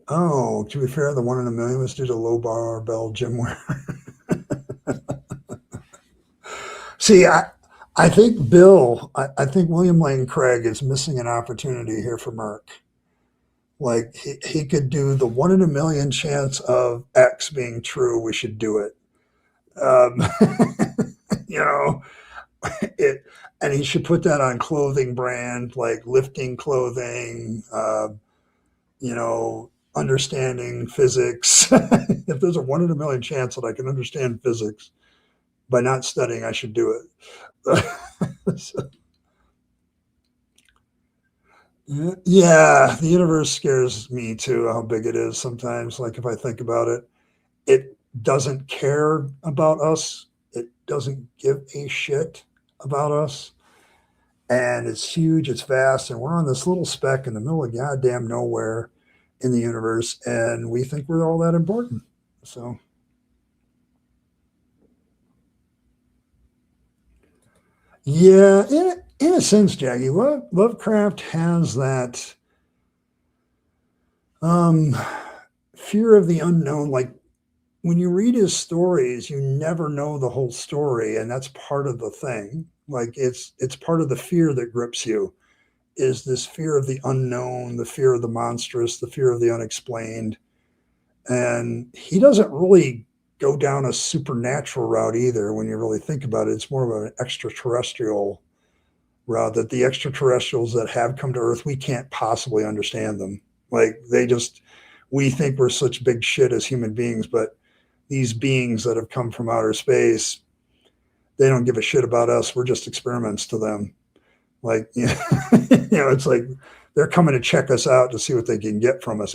to be fair, the 1 in a million was due to low barbell gym wear. See, I think I think William Lane Craig is missing an opportunity here for Merck. Like he could do the 1 in a million chance of X being true. We should do it. Um, you know, and he should put that on clothing brand, like lifting clothing, understanding physics. If there's a 1 in a million chance that I can understand physics by not studying, I should do it. So, yeah, the universe scares me too, how big it is sometimes. Like if I think about it, it doesn't care about us. It doesn't give a shit about us. And it's huge, it's vast, and we're on this little speck in the middle of goddamn nowhere in the universe, and we think we're all that important. So, yeah, in a sense, Jackie, Lovecraft has that um, fear of the unknown. Like when you read his stories, you never know the whole story, and that's part of the thing. Like it's part of the fear that grips you is this fear of the unknown, the fear of the monstrous, the fear of the unexplained. And he doesn't really go down a supernatural route either. When you really think about it, it's more of an extraterrestrial route, that the extraterrestrials that have come to Earth, we can't possibly understand them. Like we think we're such big shit as human beings, but these beings that have come from outer space, they don't give a shit about us. We're just experiments to them. Like, it's like they're coming to check us out to see what they can get from us.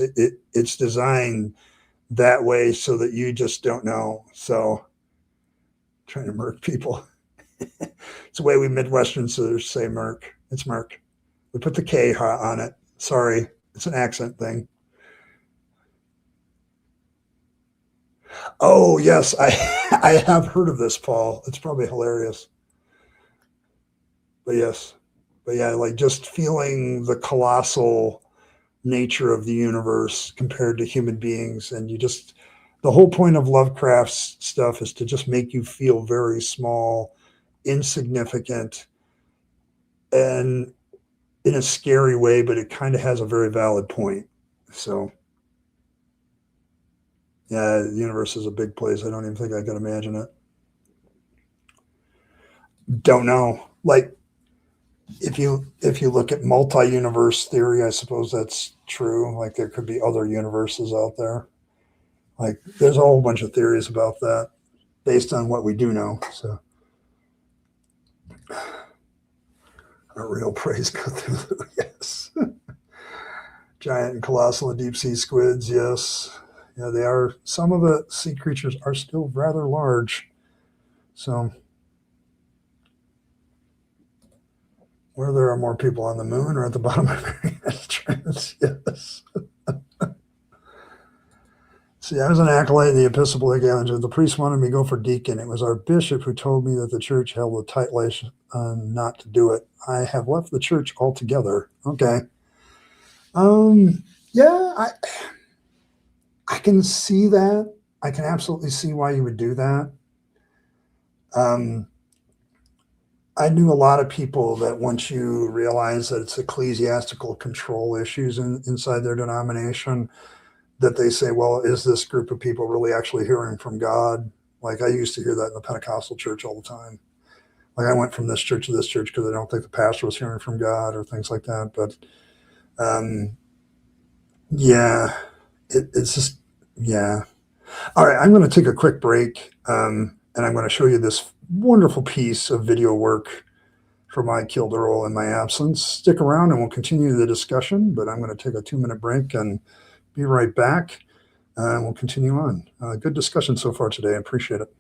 It's designed that way so that you just don't know. So trying to murk people. It's the way we Midwesterners say murk. It's murk. We put the K on it. Sorry. It's an accent thing. Oh, yes. I have heard of this, Paul. It's probably hilarious. But yes. But yeah, like just feeling the colossal nature of the universe compared to human beings. And the whole point of Lovecraft's stuff is to just make you feel very small, insignificant, and in a scary way, but it kind of has a very valid point. So, yeah, the universe is a big place. I don't even think I can imagine it. Don't know. Like, if you look at multi-universe theory, I suppose that's true. Like there could be other universes out there. Like there's a whole bunch of theories about that based on what we do know. So a real praise Cthulhu, yes. Giant and colossal and deep sea squids, yes. Yeah, they are. Some of the sea creatures are still rather large. So where there are more people on the moon or at the bottom of various trends, yes. See, I was an acolyte in the Episcopal Ecclesiarchy. The priest wanted me to go for deacon. It was our bishop who told me that the church held a tight leash not to do it. I have left the church altogether. Okay. Yeah, I can see that. I can absolutely see why you would do that. I knew a lot of people that once you realize that it's ecclesiastical control issues inside their denomination, that they say, well, is this group of people really actually hearing from God? Like I used to hear that in the Pentecostal church all the time. Like I went from this church to this church because I don't think the pastor was hearing from God or things like that. But yeah, it's just, yeah. All right, I'm going to take a quick break and I'm going to show you this wonderful piece of video work from I Killed Earl in my absence. Stick around and we'll continue the discussion, but I'm going to take a 2-minute break and be right back. And we'll continue on. Good discussion so far today. I appreciate it.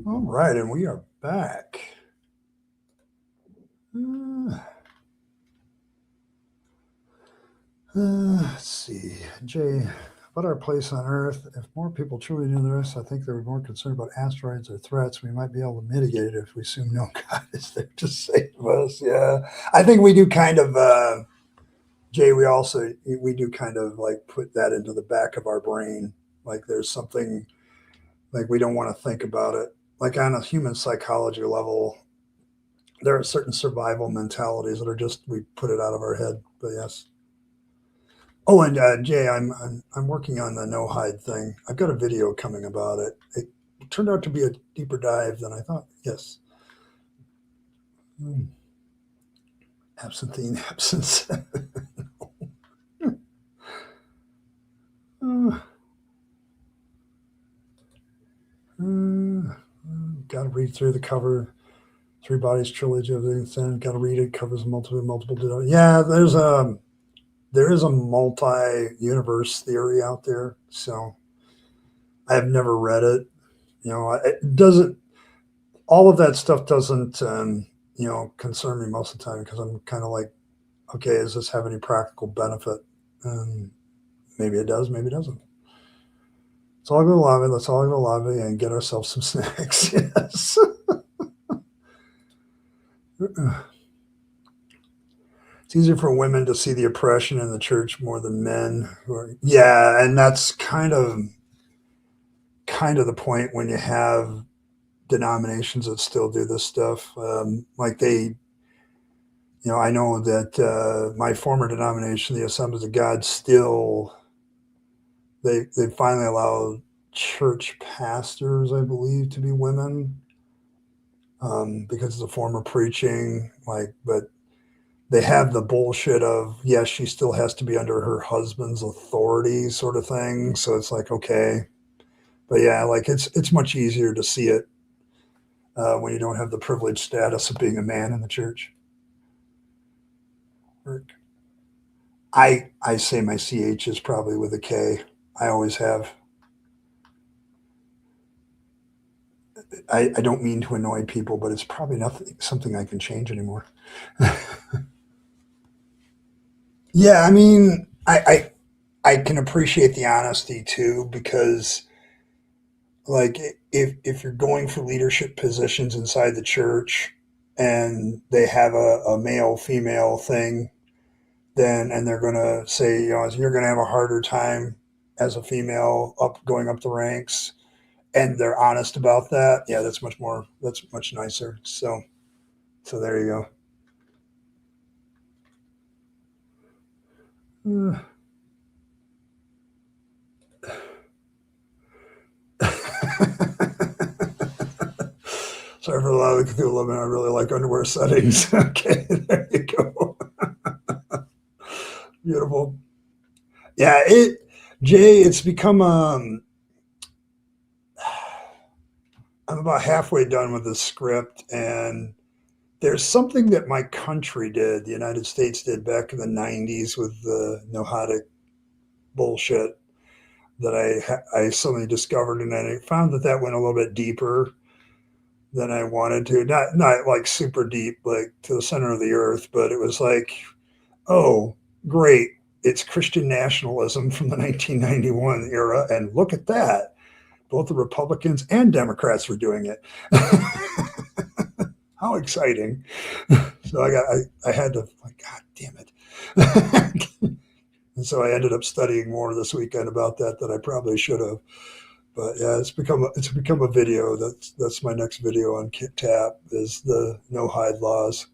All right, and we are back. Let's see, Jay, about our place on Earth. If more people truly knew this, I think they were more concerned about asteroids or threats. We might be able to mitigate it if we assume no God is there to save us. Yeah, I think we do kind of, Jay. We do kind of like put that into the back of our brain. Like there's something like we don't want to think about it. Like on a human psychology level, there are certain survival mentalities that are just we put it out of our head. But yes. Oh, and Jay, I'm working on the no hide thing. I've got a video coming about it. It turned out to be a deeper dive than I thought. Yes. Mm. Absenthe absence. uh, got to read through the cover. Three Bodies trilogy of the Sin. Got to read it. Covers multiple. Yeah, there is a multi-universe theory out there. So I have never read it. It doesn't. All of that stuff doesn't, concern me most of the time because I'm kind of like, okay, does this have any practical benefit? And maybe it does, maybe it doesn't. Let's all go to the lobby. Let's all go to the lobby and get ourselves some snacks. Yes. It's easier for women to see the oppression in the church more than men. Yeah, and that's kind of the point when you have denominations that still do this stuff. Like I know that my former denomination, the Assemblies of God, still they finally allowed church pastors, I believe, to be women because of the form of preaching. But they have the bullshit of yes, she still has to be under her husband's authority, sort of thing. So it's like okay, but yeah, like it's much easier to see it when you don't have the privileged status of being a man in the church. I say my ch is probably with a K. I always have. I don't mean to annoy people, but it's probably nothing something I can change anymore. Yeah, I mean, I can appreciate the honesty too because like if you're going for leadership positions inside the church and they have a male female thing, then and they're gonna say you're gonna have a harder time as a female up going up the ranks and they're honest about that. Yeah, that's much nicer. So there you go. Sorry for a lot of the Cthulhu, man. I really like underwear settings. Okay, there you go. Beautiful. Yeah, Jay, it's become I'm about halfway done with the script and there's something that my country did, the United States did back in the 90s with the Gnostic bullshit that I suddenly discovered and I found that went a little bit deeper than I wanted to. Not like super deep, like to the center of the earth, but it was like, oh, great. It's Christian nationalism from the 1991 era. And look at that. Both the Republicans and Democrats were doing it. How exciting. So I had to, like, God damn it. And so I ended up studying more this weekend about that I probably should have. But yeah, it's become a video. That's my next video on Tap is the no hide laws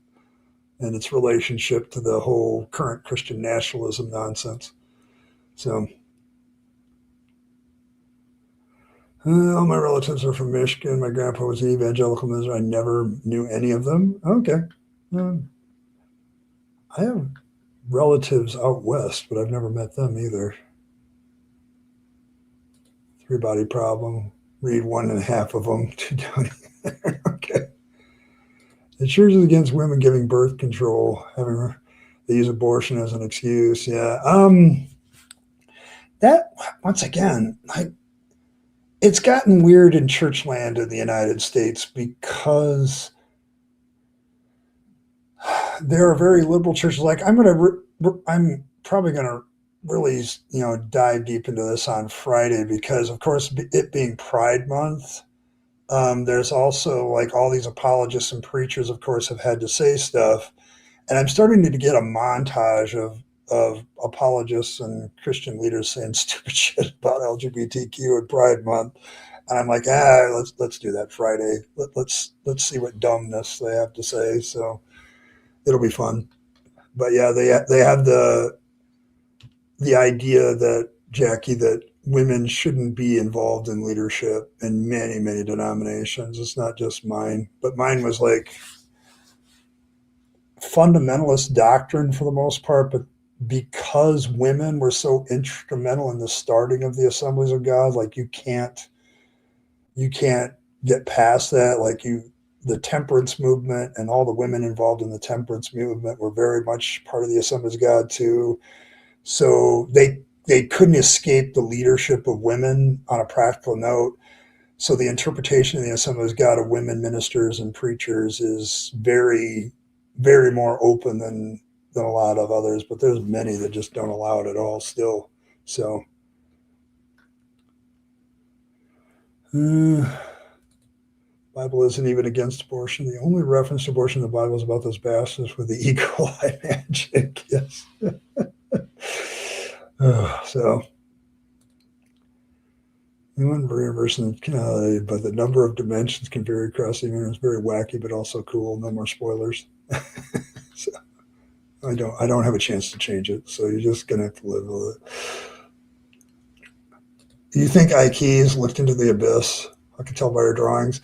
and its relationship to the whole current Christian nationalism nonsense. So all my relatives are from Michigan. My grandpa was an evangelical minister. I never knew any of them. Okay. I have relatives out west, but I've never met them either. Three body problem. Read one and a half of them. Two down there. Okay. The church is against women giving birth control. They use abortion as an excuse. Yeah. That once again, it's gotten weird in church land in the United States because there are very liberal churches. Like I'm probably gonna really dive deep into this on Friday because of course it being Pride Month. There's also like all these apologists and preachers, of course, have had to say stuff, and I'm starting to get a montage of apologists and Christian leaders saying stupid shit about LGBTQ and Pride Month, and I'm like, let's do that Friday. Let's see what dumbness they have to say. So it'll be fun. But yeah, they have the idea that Jackie that women shouldn't be involved in leadership in many denominations. It's not just mine, but mine was like fundamentalist doctrine for the most part, but because women were so instrumental in the starting of the Assemblies of God, like you can't get past that. Like the temperance movement and all the women involved in the temperance movement were very much part of the Assemblies of God too. So they couldn't escape the leadership of women on a practical note. So the interpretation of the Assemblies of God of women ministers and preachers is very more open than a lot of others, but there's many that just don't allow it at all still. So Bible isn't even against abortion. The only reference to abortion in the Bible is about those bastards with the E. coli magic. Yes. So human version, but the number of dimensions can vary across the universe. Very wacky, but also cool. No more spoilers. So I don't have a chance to change it. So you're just gonna have to live with it. Do you think Ike's looked into the abyss? I can tell by her drawings.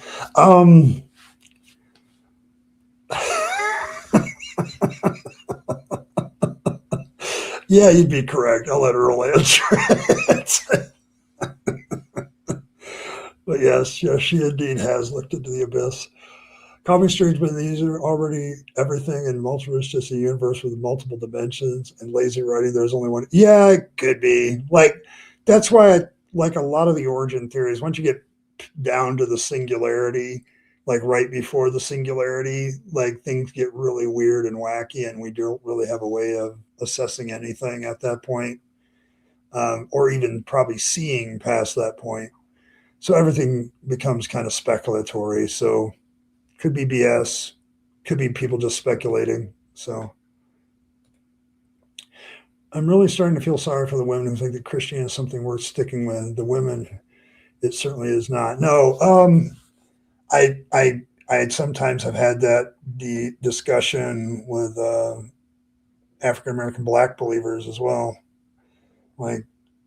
Yeah, you'd be correct. I'll let Earl answer it. But yes, she indeed has looked into the abyss. Comic strange, but these are already everything in multiverse, just a universe with multiple dimensions and lazy writing. There's only one. Yeah, it could be. Like that's why I like a lot of the origin theories. Once you get down to the singularity, like right before the singularity, like things get really weird and wacky, and we don't really have a way of assessing anything at that point, or even probably seeing past that point. So everything becomes kind of speculatory. So could be BS, could be people just speculating. So I'm really starting to feel sorry for the women who think that Christianity is something worth sticking with. The women, it certainly is not. No, I sometimes have had that the discussion with African American Black believers as well. Like,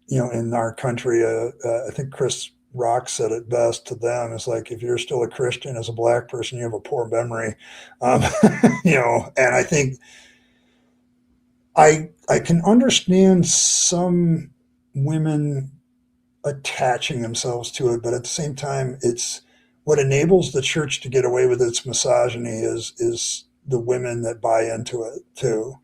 in our country, I think Chris Rock said it best to them. It's like if you're still a Christian as a Black person, you have a poor memory. Um, and I think I can understand some women attaching themselves to it, but at the same time, it's what enables the church to get away with its misogyny is the women that buy into it too.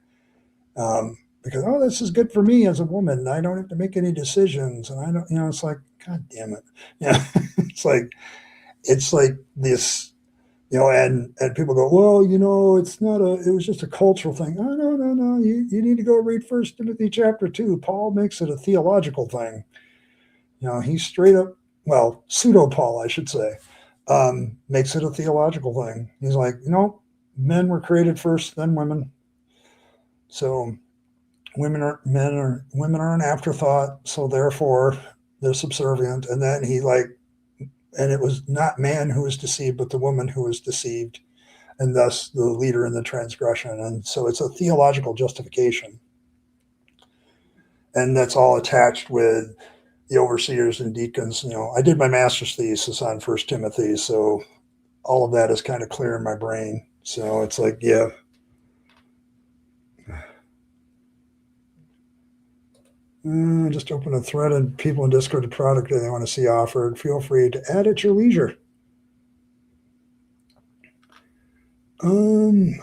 Because this is good for me as a woman. I don't have to make any decisions, and I don't. It's like, God damn it. Yeah, it's like this. And people go, well, it's not it was just a cultural thing. Oh, no. You need to go read First Timothy chapter 2. Paul makes it a theological thing. He's straight up, well, pseudo Paul, I should say, makes it a theological thing. He's like, men were created first, then women. So women are an afterthought. So therefore they're subservient. And then and it was not man who was deceived, but the woman who was deceived, and thus the leader in the transgression. And so it's a theological justification. And that's all attached with the overseers and deacons. I did my master's thesis on First Timothy, so all of that is kind of clear in my brain. So it's like, yeah. Just open a thread and people in Discord the product they want to see offered. Feel free to add at your leisure. Let's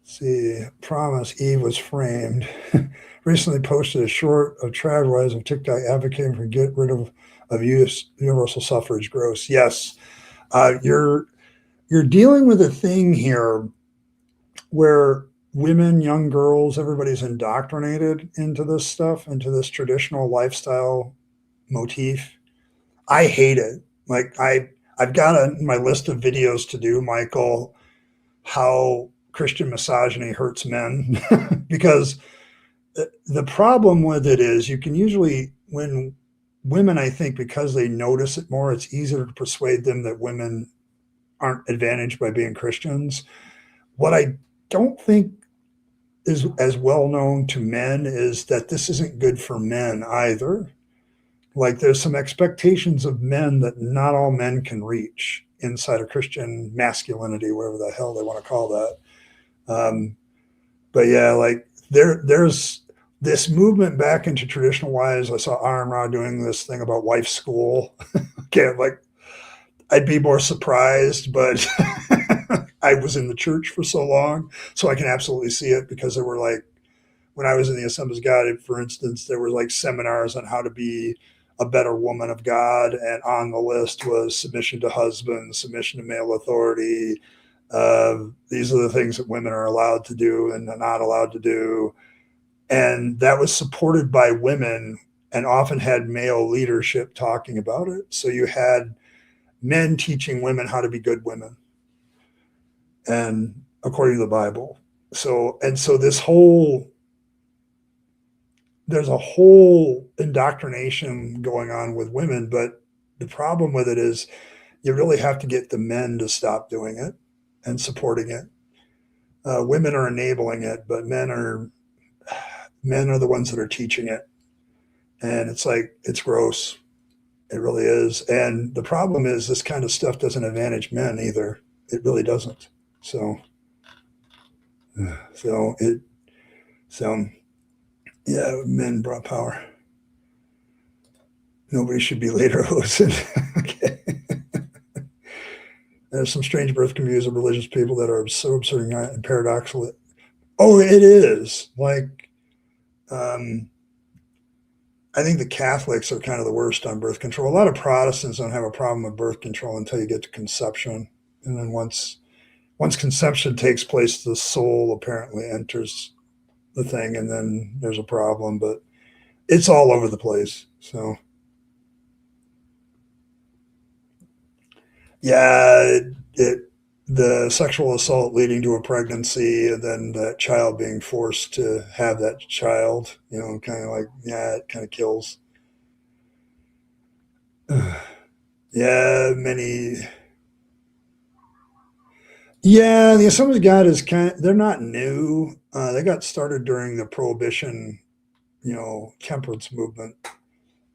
see. Promise Eve was framed. recently posted a short of Tradwise of TikTok advocating for get rid of universal suffrage. Gross. Yes, you're dealing with a thing here where women, young girls, everybody's indoctrinated into this stuff, into this traditional lifestyle motif. I hate it. Like I've got on my list of videos to do, Michael, how Christian misogyny hurts men because the problem with it is you can usually, when women, I think, because they notice it more, it's easier to persuade them that women aren't advantaged by being Christians. What I don't think is as well known to men is that this isn't good for men either. Like there's some expectations of men that not all men can reach inside of Christian masculinity, whatever the hell they want to call that. But yeah, like there's this movement back into traditional wives. I saw Aaron Ra doing this thing about wife school. Okay, like I'd be more surprised, but I was in the church for so long, so I can absolutely see it because there were like, when I was in the Assemblies of God, for instance, there were like seminars on how to be a better woman of God, and on the list was submission to husband, submission to male authority. These are the things that women are allowed to do and not allowed to do. And that was supported by women and often had male leadership talking about it. So you had men teaching women how to be good women, and according to the Bible. So there's a whole indoctrination going on with women, but the problem with it is you really have to get the men to stop doing it and supporting it. Women are enabling it, but men are the ones that are teaching it. And it's like, it's gross. It really is. And the problem is this kind of stuff doesn't advantage men either. It really doesn't. So yeah, men brought power. Nobody should be later hosted. Okay. There's some strange birth views of religious people that are so absurd and paradoxical. Oh, it is. Like, I think the Catholics are kind of the worst on birth control. A lot of Protestants don't have a problem with birth control until you get to conception. And then once conception takes place, the soul apparently enters the thing, and then there's a problem. But it's all over the place. So, yeah, the sexual assault leading to a pregnancy, and then that child being forced to have that child, kind of like, yeah, it kind of kills. Yeah, yeah, the Assemblies of God they're not new. They got started during the Prohibition, temperance movement.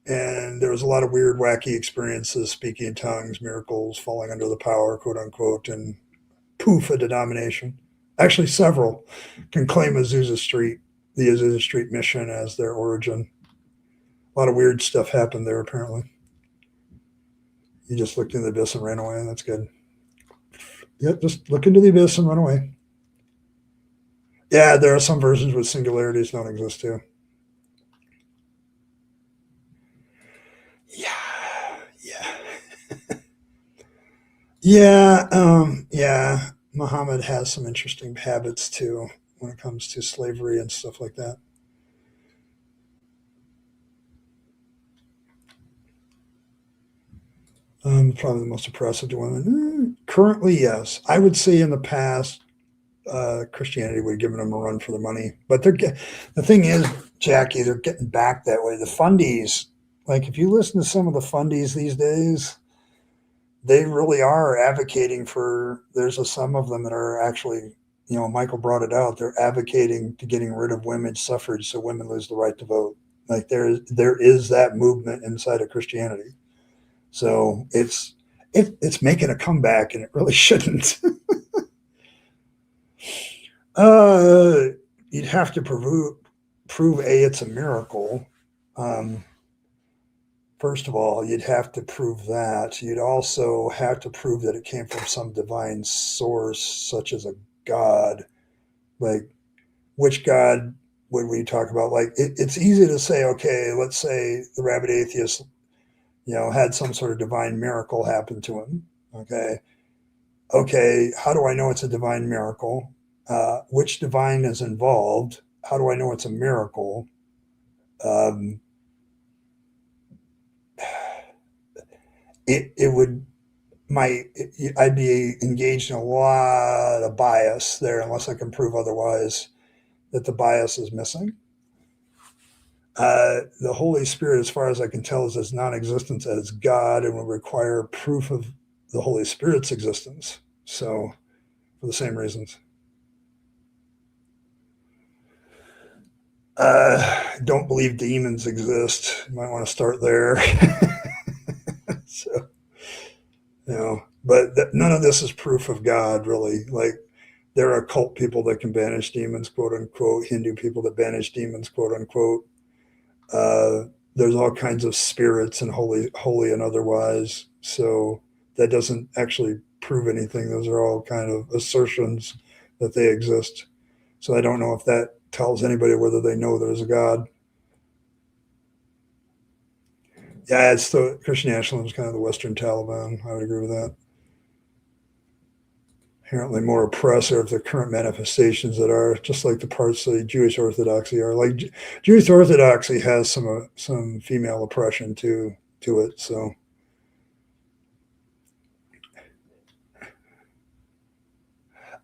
And there was a lot of weird, wacky experiences, speaking in tongues, miracles, falling under the power, quote unquote, and poof, a denomination. Actually, several can claim the Azusa Street mission as their origin. A lot of weird stuff happened there, apparently. You just looked into the abyss and ran away, and that's good. Yep, just look into the abyss and run away. Yeah, there are some versions with singularities don't exist too. Yeah. Muhammad has some interesting habits too when it comes to slavery and stuff like that. Probably the most oppressive to women. Currently, yes. I would say in the past, Christianity would have given them a run for the money. But the thing is, Jackie, they're getting back that way. The fundies, like if you listen to some of the fundies these days, they really are advocating for, some of them that are actually, Michael brought it out, they're advocating to getting rid of women's suffrage so women lose the right to vote. Like there is that movement inside of Christianity. So it's making a comeback, and it really shouldn't. You'd have to prove it's a miracle. First of all, you'd have to prove that. You'd also have to prove that it came from some divine source, such as a god. Like, which god when we talk about like it's easy to say, okay, let's say the rabid atheist, had some sort of divine miracle happen to him. Okay, how do I know it's a divine miracle? Which divine is involved? How do I know it's a miracle? Um, it would my I'd be engaged in a lot of bias there unless I can prove otherwise that the bias is missing. The Holy Spirit, as far as I can tell, is as non-existent as God and would require proof of the Holy Spirit's existence. So, for the same reasons. Don't believe demons exist. You might want to start there. So, but none of this is proof of God, really. Like, there are occult people that can banish demons, quote unquote, Hindu people that banish demons, quote unquote. Uh, there's all kinds of spirits and holy and otherwise. So that doesn't actually prove anything. Those are all kind of assertions that they exist. So I don't know if that tells anybody whether they know there's a God. Yeah, it's the Christian nationalism is kind of the Western Taliban. I would agree with that. Inherently more oppressive of the current manifestations that are just like the parts of the Jewish Orthodoxy are. Like Jewish Orthodoxy has some female oppression to it. So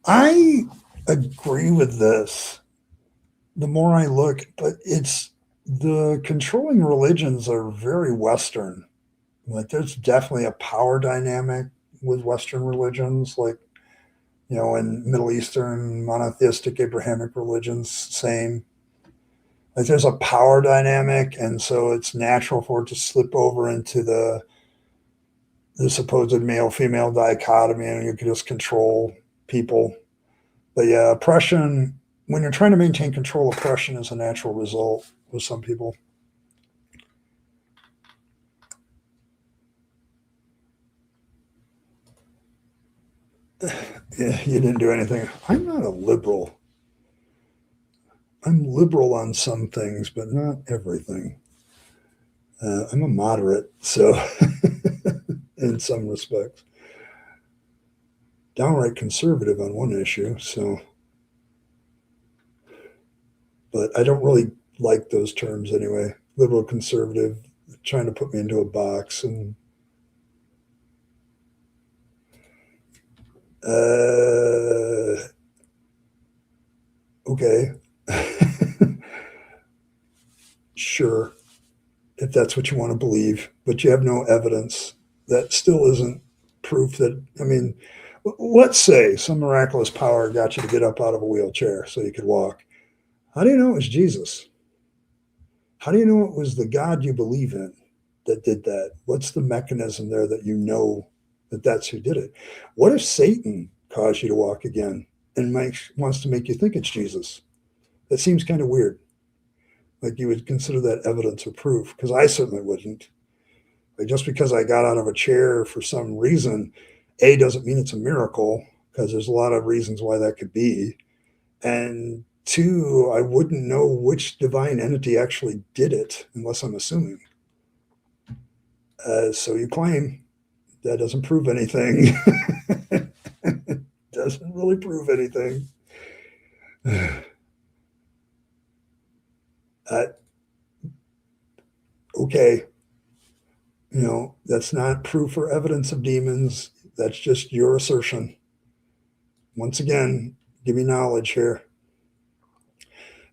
I agree with this. The more I look, but it's the controlling religions are very Western. Like there's definitely a power dynamic with Western religions, like in Middle Eastern monotheistic Abrahamic religions, same. Like there's a power dynamic, and so it's natural for it to slip over into the supposed male female dichotomy, and you can just control people. But yeah, oppression, when you're trying to maintain control, oppression is a natural result with some people. Yeah, you didn't do anything. I'm not a liberal. I'm liberal on some things, but not everything. I'm a moderate, so in some respects, downright conservative on one issue. So, but I don't really like those terms anyway. Liberal, conservative, trying to put me into a box, and okay, sure, if that's what you want to believe, but you have no evidence. That still isn't proof that. I mean, let's say some miraculous power got you to get up out of a wheelchair so you could walk. How do you know it was Jesus? How do you know it was the God you believe in that did that? What's the mechanism there that you know that that's who did it? What if Satan caused you to walk again and wants to make you think it's Jesus? That seems kind of weird. Like you would consider that evidence or proof, because I certainly wouldn't. Like just because I got out of a chair for some reason, A, doesn't mean it's a miracle, because there's a lot of reasons why that could be. And two, I wouldn't know which divine entity actually did it unless I'm assuming. So you claim that doesn't prove anything. Doesn't really prove anything. Uh, okay, that's not proof or evidence of demons. That's just your assertion. Once again, give me knowledge here.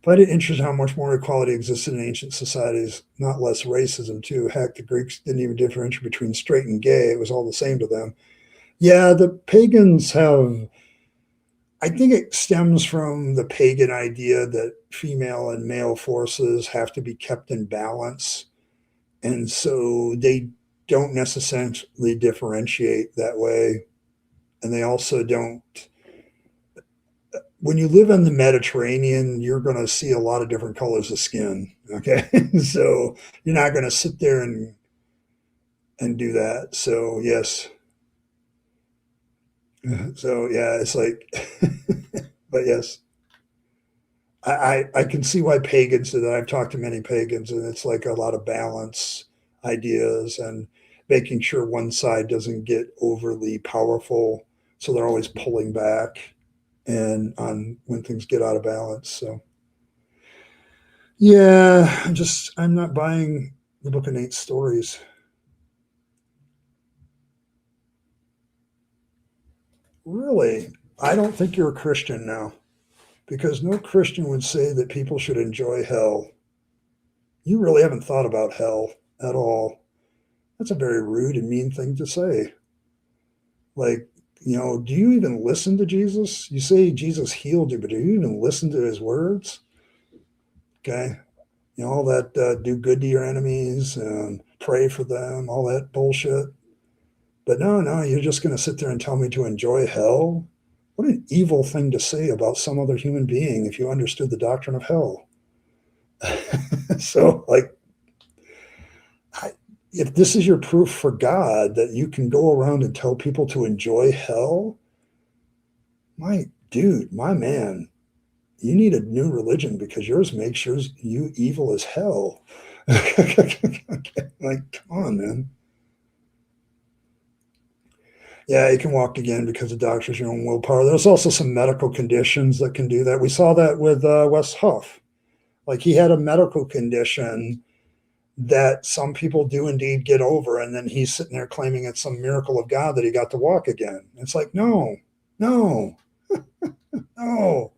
Find it interesting how much more equality existed in ancient societies, not less racism, too. Heck, the Greeks didn't even differentiate between straight and gay. It was all the same to them. Yeah, the pagans have, I think it stems from the pagan idea that female and male forces have to be kept in balance. And so they don't necessarily differentiate that way. And they also don't, when you live in the Mediterranean, you're going to see a lot of different colors of skin. Okay. So you're not going to sit there and do that. So, yes. So, yeah, it's like, but yes, I can see why pagans do that. I've talked to many pagans, and it's like a lot of balance ideas and making sure one side doesn't get overly powerful. So they're always pulling back and on when things get out of balance. So yeah, I'm not buying the Book of Nate's stories. Really? I don't think you're a Christian now, because no Christian would say that people should enjoy hell. You really haven't thought about hell at all. That's a very rude and mean thing to say. Like, do you even listen to Jesus? You say Jesus healed you, but do you even listen to his words? Okay. All that do good to your enemies and pray for them, all that bullshit. But no, you're just going to sit there and tell me to enjoy hell? What an evil thing to say about some other human being if you understood the doctrine of hell. So, like, if this is your proof for God that you can go around and tell people to enjoy hell, my dude, my man, you need a new religion, because yours makes you evil as hell. Like, come on, man. Yeah, you can walk again because the doctor's your own willpower. There's also some medical conditions that can do that. We saw that with Wes Huff. Like, he had a medical condition that some people do indeed get over, and then he's sitting there claiming it's some miracle of God that he got to walk again. It's like, no, no, no.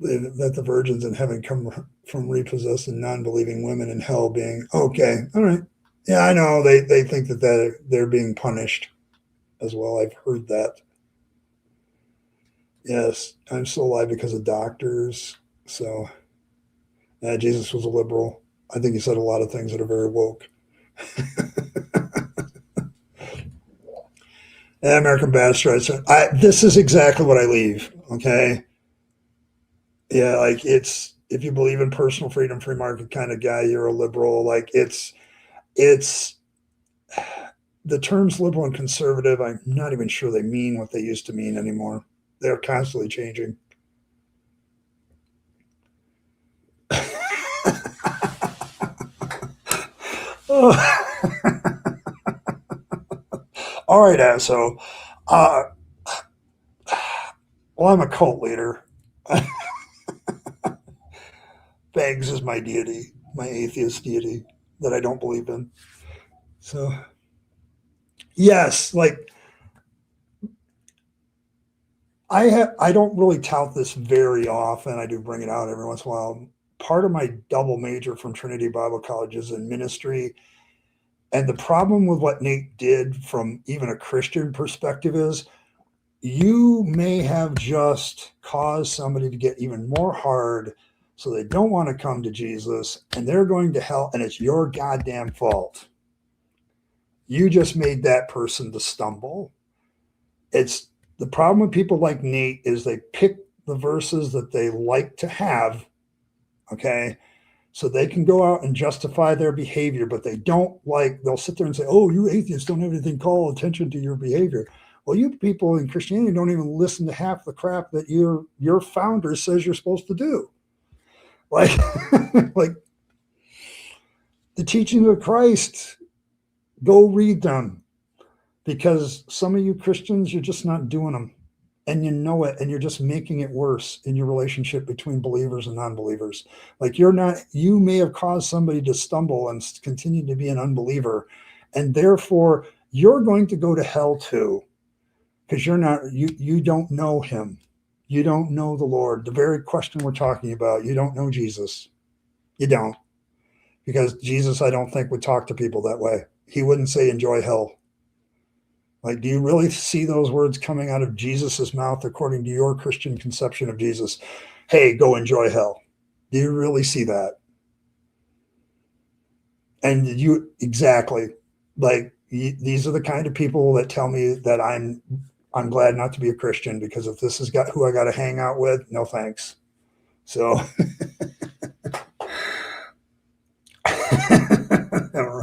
That the virgins in heaven come from repossessed and non-believing women in hell being okay. All right. Yeah, I know. They think that they're being punished as well. I've heard that. Yes, I'm still alive because of doctors. So, Jesus was a liberal. I think he said a lot of things that are very woke. American Bastard. This is exactly what I leave. Okay. Yeah, like, it's, if you believe in personal freedom, free market kind of guy, you're a liberal. Like, it's the terms liberal and conservative. I'm not even sure they mean what they used to mean anymore. They're constantly changing. Oh. All right, so, uh, well, I'm a cult leader. Fangs is my deity, my atheist deity that I don't believe in. So, yes, like, I don't really tout this very often. I do bring it out every once in a while. Part of my double major from Trinity Bible College is in ministry. And the problem with what Nate did from even a Christian perspective is, you may have just caused somebody to get even more hard, so they don't want to come to Jesus, and they're going to hell, and it's your goddamn fault. You just made that person to stumble. It's the problem with people like Nate is they pick the verses that they like to have, okay, so they can go out and justify their behavior, but they'll sit there and say, oh, you atheists don't have anything call attention to your behavior. Well, you people in Christianity don't even listen to half the crap that your founder says you're supposed to do. Like, like the teachings of Christ, go read them, because some of you Christians, you're just not doing them, and you know it, and you're just making it worse in your relationship between believers and non-believers. Like, you may have caused somebody to stumble and continue to be an unbeliever, and therefore you're going to go to hell too, because you don't know him. You don't know the Lord. The very question we're talking about, you don't know Jesus. You don't. Because Jesus, I don't think, would talk to people that way. He wouldn't say enjoy hell. Like, do you really see those words coming out of Jesus's mouth according to your Christian conception of Jesus? Hey, go enjoy hell. Do you really see that? And exactly, like, these are the kind of people that tell me that I'm glad not to be a Christian, because if this is who I got to hang out with, no thanks. So, I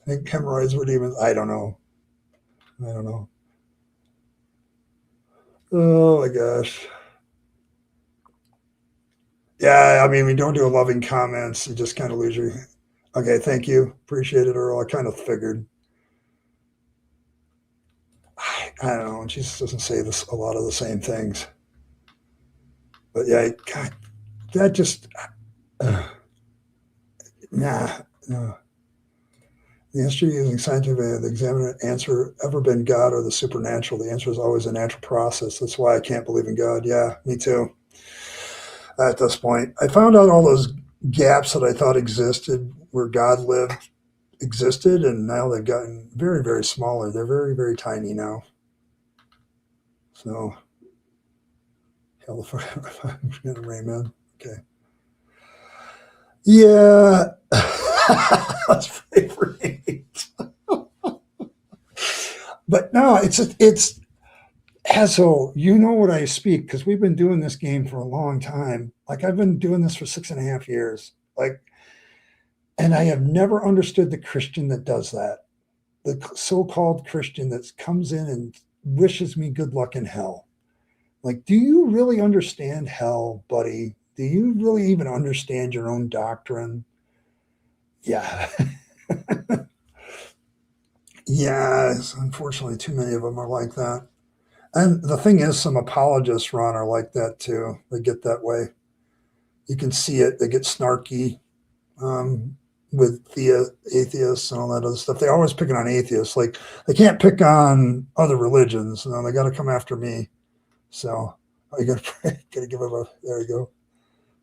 think hemorrhoids were demons. I don't know. Oh my gosh. Yeah, I mean, we don't do loving comments. You just kind of lose your. Okay, thank you. Appreciate it, Earl. I kind of figured. I don't know. Jesus doesn't say this a lot of the same things. But yeah, God, that just. Uh, nah, no. The history using scientific the examiner answer ever been God or the supernatural? The answer is always a natural process. That's why I can't believe in God. Yeah, me too. At this point, I found out all those gaps that I thought existed where God lived existed, and now they've gotten very, very smaller. They're very, very tiny now. So, California, I'm gonna Rayman. Okay. Yeah. Let's pray for Nate. But no, it's Hazel, you know what I speak because we've been doing this game for a long time. Like I've been doing this for 6.5 years. Like, and I have never understood the Christian that does that. The so-called Christian that comes in and wishes me good luck in hell. Like, do you really understand hell, buddy? Do you really even understand your own doctrine? Yeah. Yes, unfortunately, too many of them are like that. And the thing is, some apologists, Ron, are like that too. They get that way. You can see it. They get snarky with the atheists and all that other stuff. They're always picking on atheists. Like they can't pick on other religions. You know, they got to come after me. So I got to pray. Got to give them a. There you go.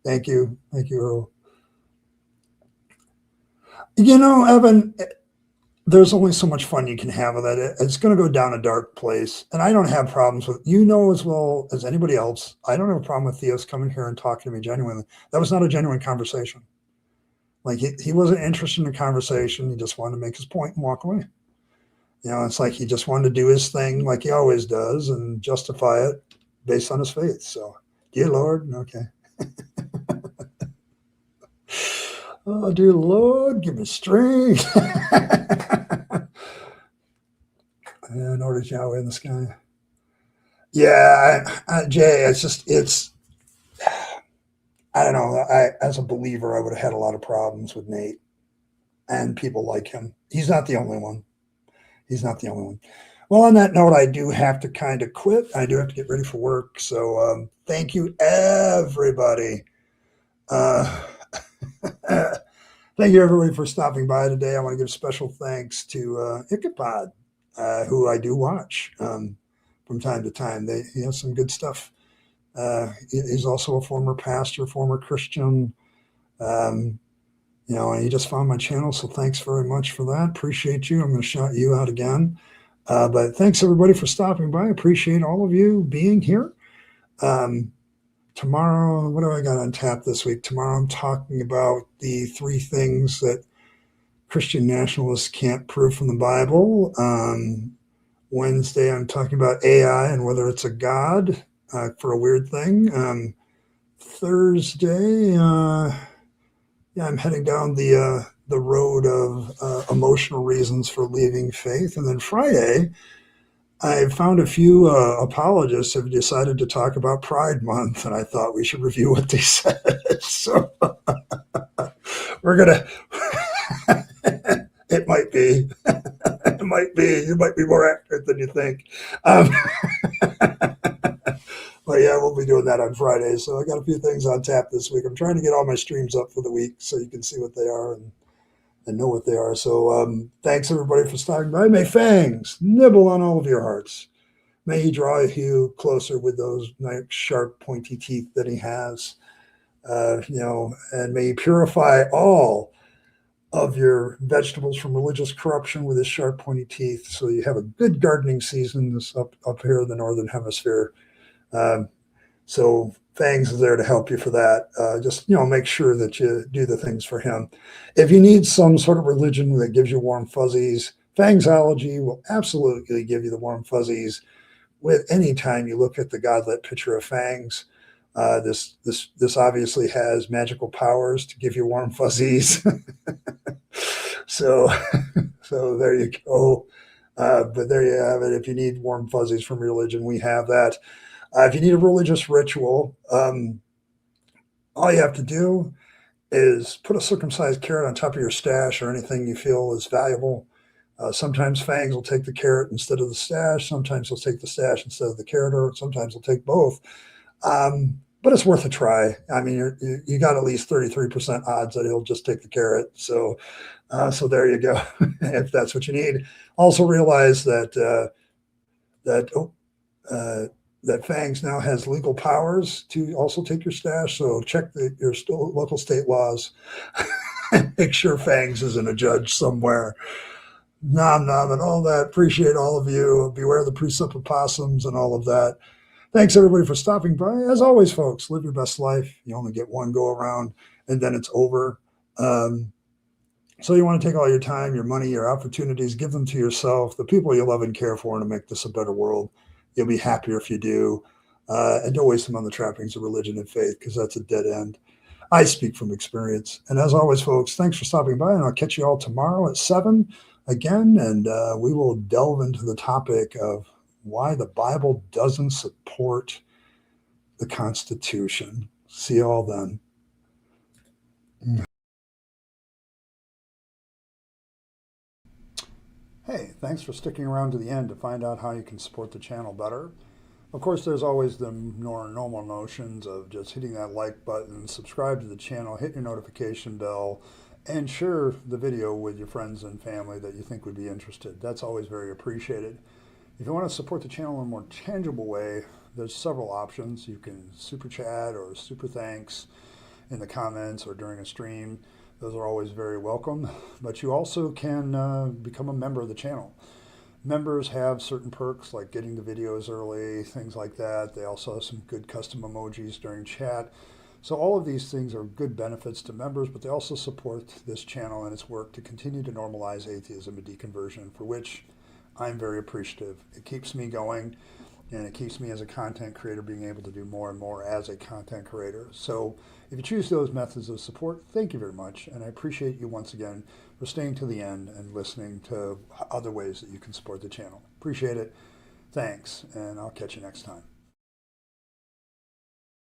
Thank you, Earl. You know, Evan, there's only so much fun you can have with it. It's going to go down a dark place. And I don't have problems with, you know, as well as anybody else, I don't have a problem with Theos coming here and talking to me genuinely. That was not a genuine conversation. Like he wasn't interested in the conversation. He just wanted to make his point and walk away. You know, it's like he just wanted to do his thing like he always does and justify it based on his faith. So, dear Lord, okay. Oh, dear Lord, give me strength. And orders Yahweh in the sky. Yeah, Jay, I don't know. As a believer, I would have had a lot of problems with Nate and people like him. He's not the only one. He's not the only one. Well, on that note, I do have to kind of quit. I do have to get ready for work. So thank you, everybody. Uh, thank you, everybody, for stopping by today. I want to give special thanks to Ichabod, who I do watch from time to time. He has some good stuff. He's also a former pastor, former Christian. Um, you know, and he just found my channel. So thanks very much for that. Appreciate you. I'm going to shout you out again. But thanks everybody for stopping by. Appreciate all of you being here. Tomorrow, what do I got on tap this week? Tomorrow, I'm talking about the 3 things that Christian nationalists can't prove from the Bible. Wednesday, I'm talking about AI and whether it's a god for a weird thing. Thursday, yeah, I'm heading down the road of emotional reasons for leaving faith, and then Friday, I found a few apologists have decided to talk about Pride Month, and I thought we should review what they said. So we're gonna. It might be. It might be. It might be more accurate than you think. But yeah, we'll be doing that on Friday. So I got a few things on tap this week. I'm trying to get all my streams up for the week so you can see what they are and know what they are. So thanks everybody for stopping by. May Fangs nibble on all of your hearts. May he draw you closer with those nice, sharp, pointy teeth that he has. You know, and may he purify all of your vegetables from religious corruption with his sharp, pointy teeth, so you have a good gardening season this up here in the northern hemisphere. So Fangs is there to help you for that. Just make sure that you do the things for him. If you need some sort of religion that gives you warm fuzzies, Fangsology will absolutely give you the warm fuzzies. With any time you look at the godlit picture of Fangs, this obviously has magical powers to give you warm fuzzies. so so there you go. But there you have it. If you need warm fuzzies from religion, we have that. If you need a religious ritual, all you have to do is put a circumcised carrot on top of your stash or anything you feel is valuable. Sometimes Fangs will take the carrot instead of the stash. Sometimes he'll take the stash instead of the carrot, or sometimes he'll take both. But it's worth a try. I mean, you got at least 33% odds that he'll just take the carrot. So there you go, if that's what you need. Also realize that that Fangs now has legal powers to also take your stash. So check your local state laws and make sure Fangs isn't a judge somewhere. Nom nom and all that. Appreciate all of you. Beware the precept opossums and all of that. Thanks everybody for stopping by. As always, folks, live your best life. You only get one go around, and then it's over. So you want to take all your time, your money, your opportunities, give them to yourself, the people you love and care for, and to make this a better world. You'll be happier if you do. And don't waste them on the trappings of religion and faith, because that's a dead end. I speak from experience. And as always, folks, thanks for stopping by, and I'll catch you all tomorrow at 7 again, and we will delve into the topic of why the Bible doesn't support the Constitution. See you all then. Hey, thanks for sticking around to the end to find out how you can support the channel better. Of course, there's always the normal notions of just hitting that like button, subscribe to the channel, hit your notification bell, and share the video with your friends and family that you think would be interested. That's always very appreciated. If you want to support the channel in a more tangible way, there's several options. You can super chat or super thanks in the comments or during a stream. Those are always very welcome. But you also can become a member of the channel. Members have certain perks like getting the videos early, things like that. They also have some good custom emojis during chat. So all of these things are good benefits to members, but they also support this channel and its work to continue to normalize atheism and deconversion, for which I'm very appreciative. It keeps me going, and it keeps me as a content creator being able to do more and more as a content creator. So if you choose those methods of support, thank you very much. And I appreciate you once again for staying to the end and listening to other ways that you can support the channel. Appreciate it. Thanks, and I'll catch you next time.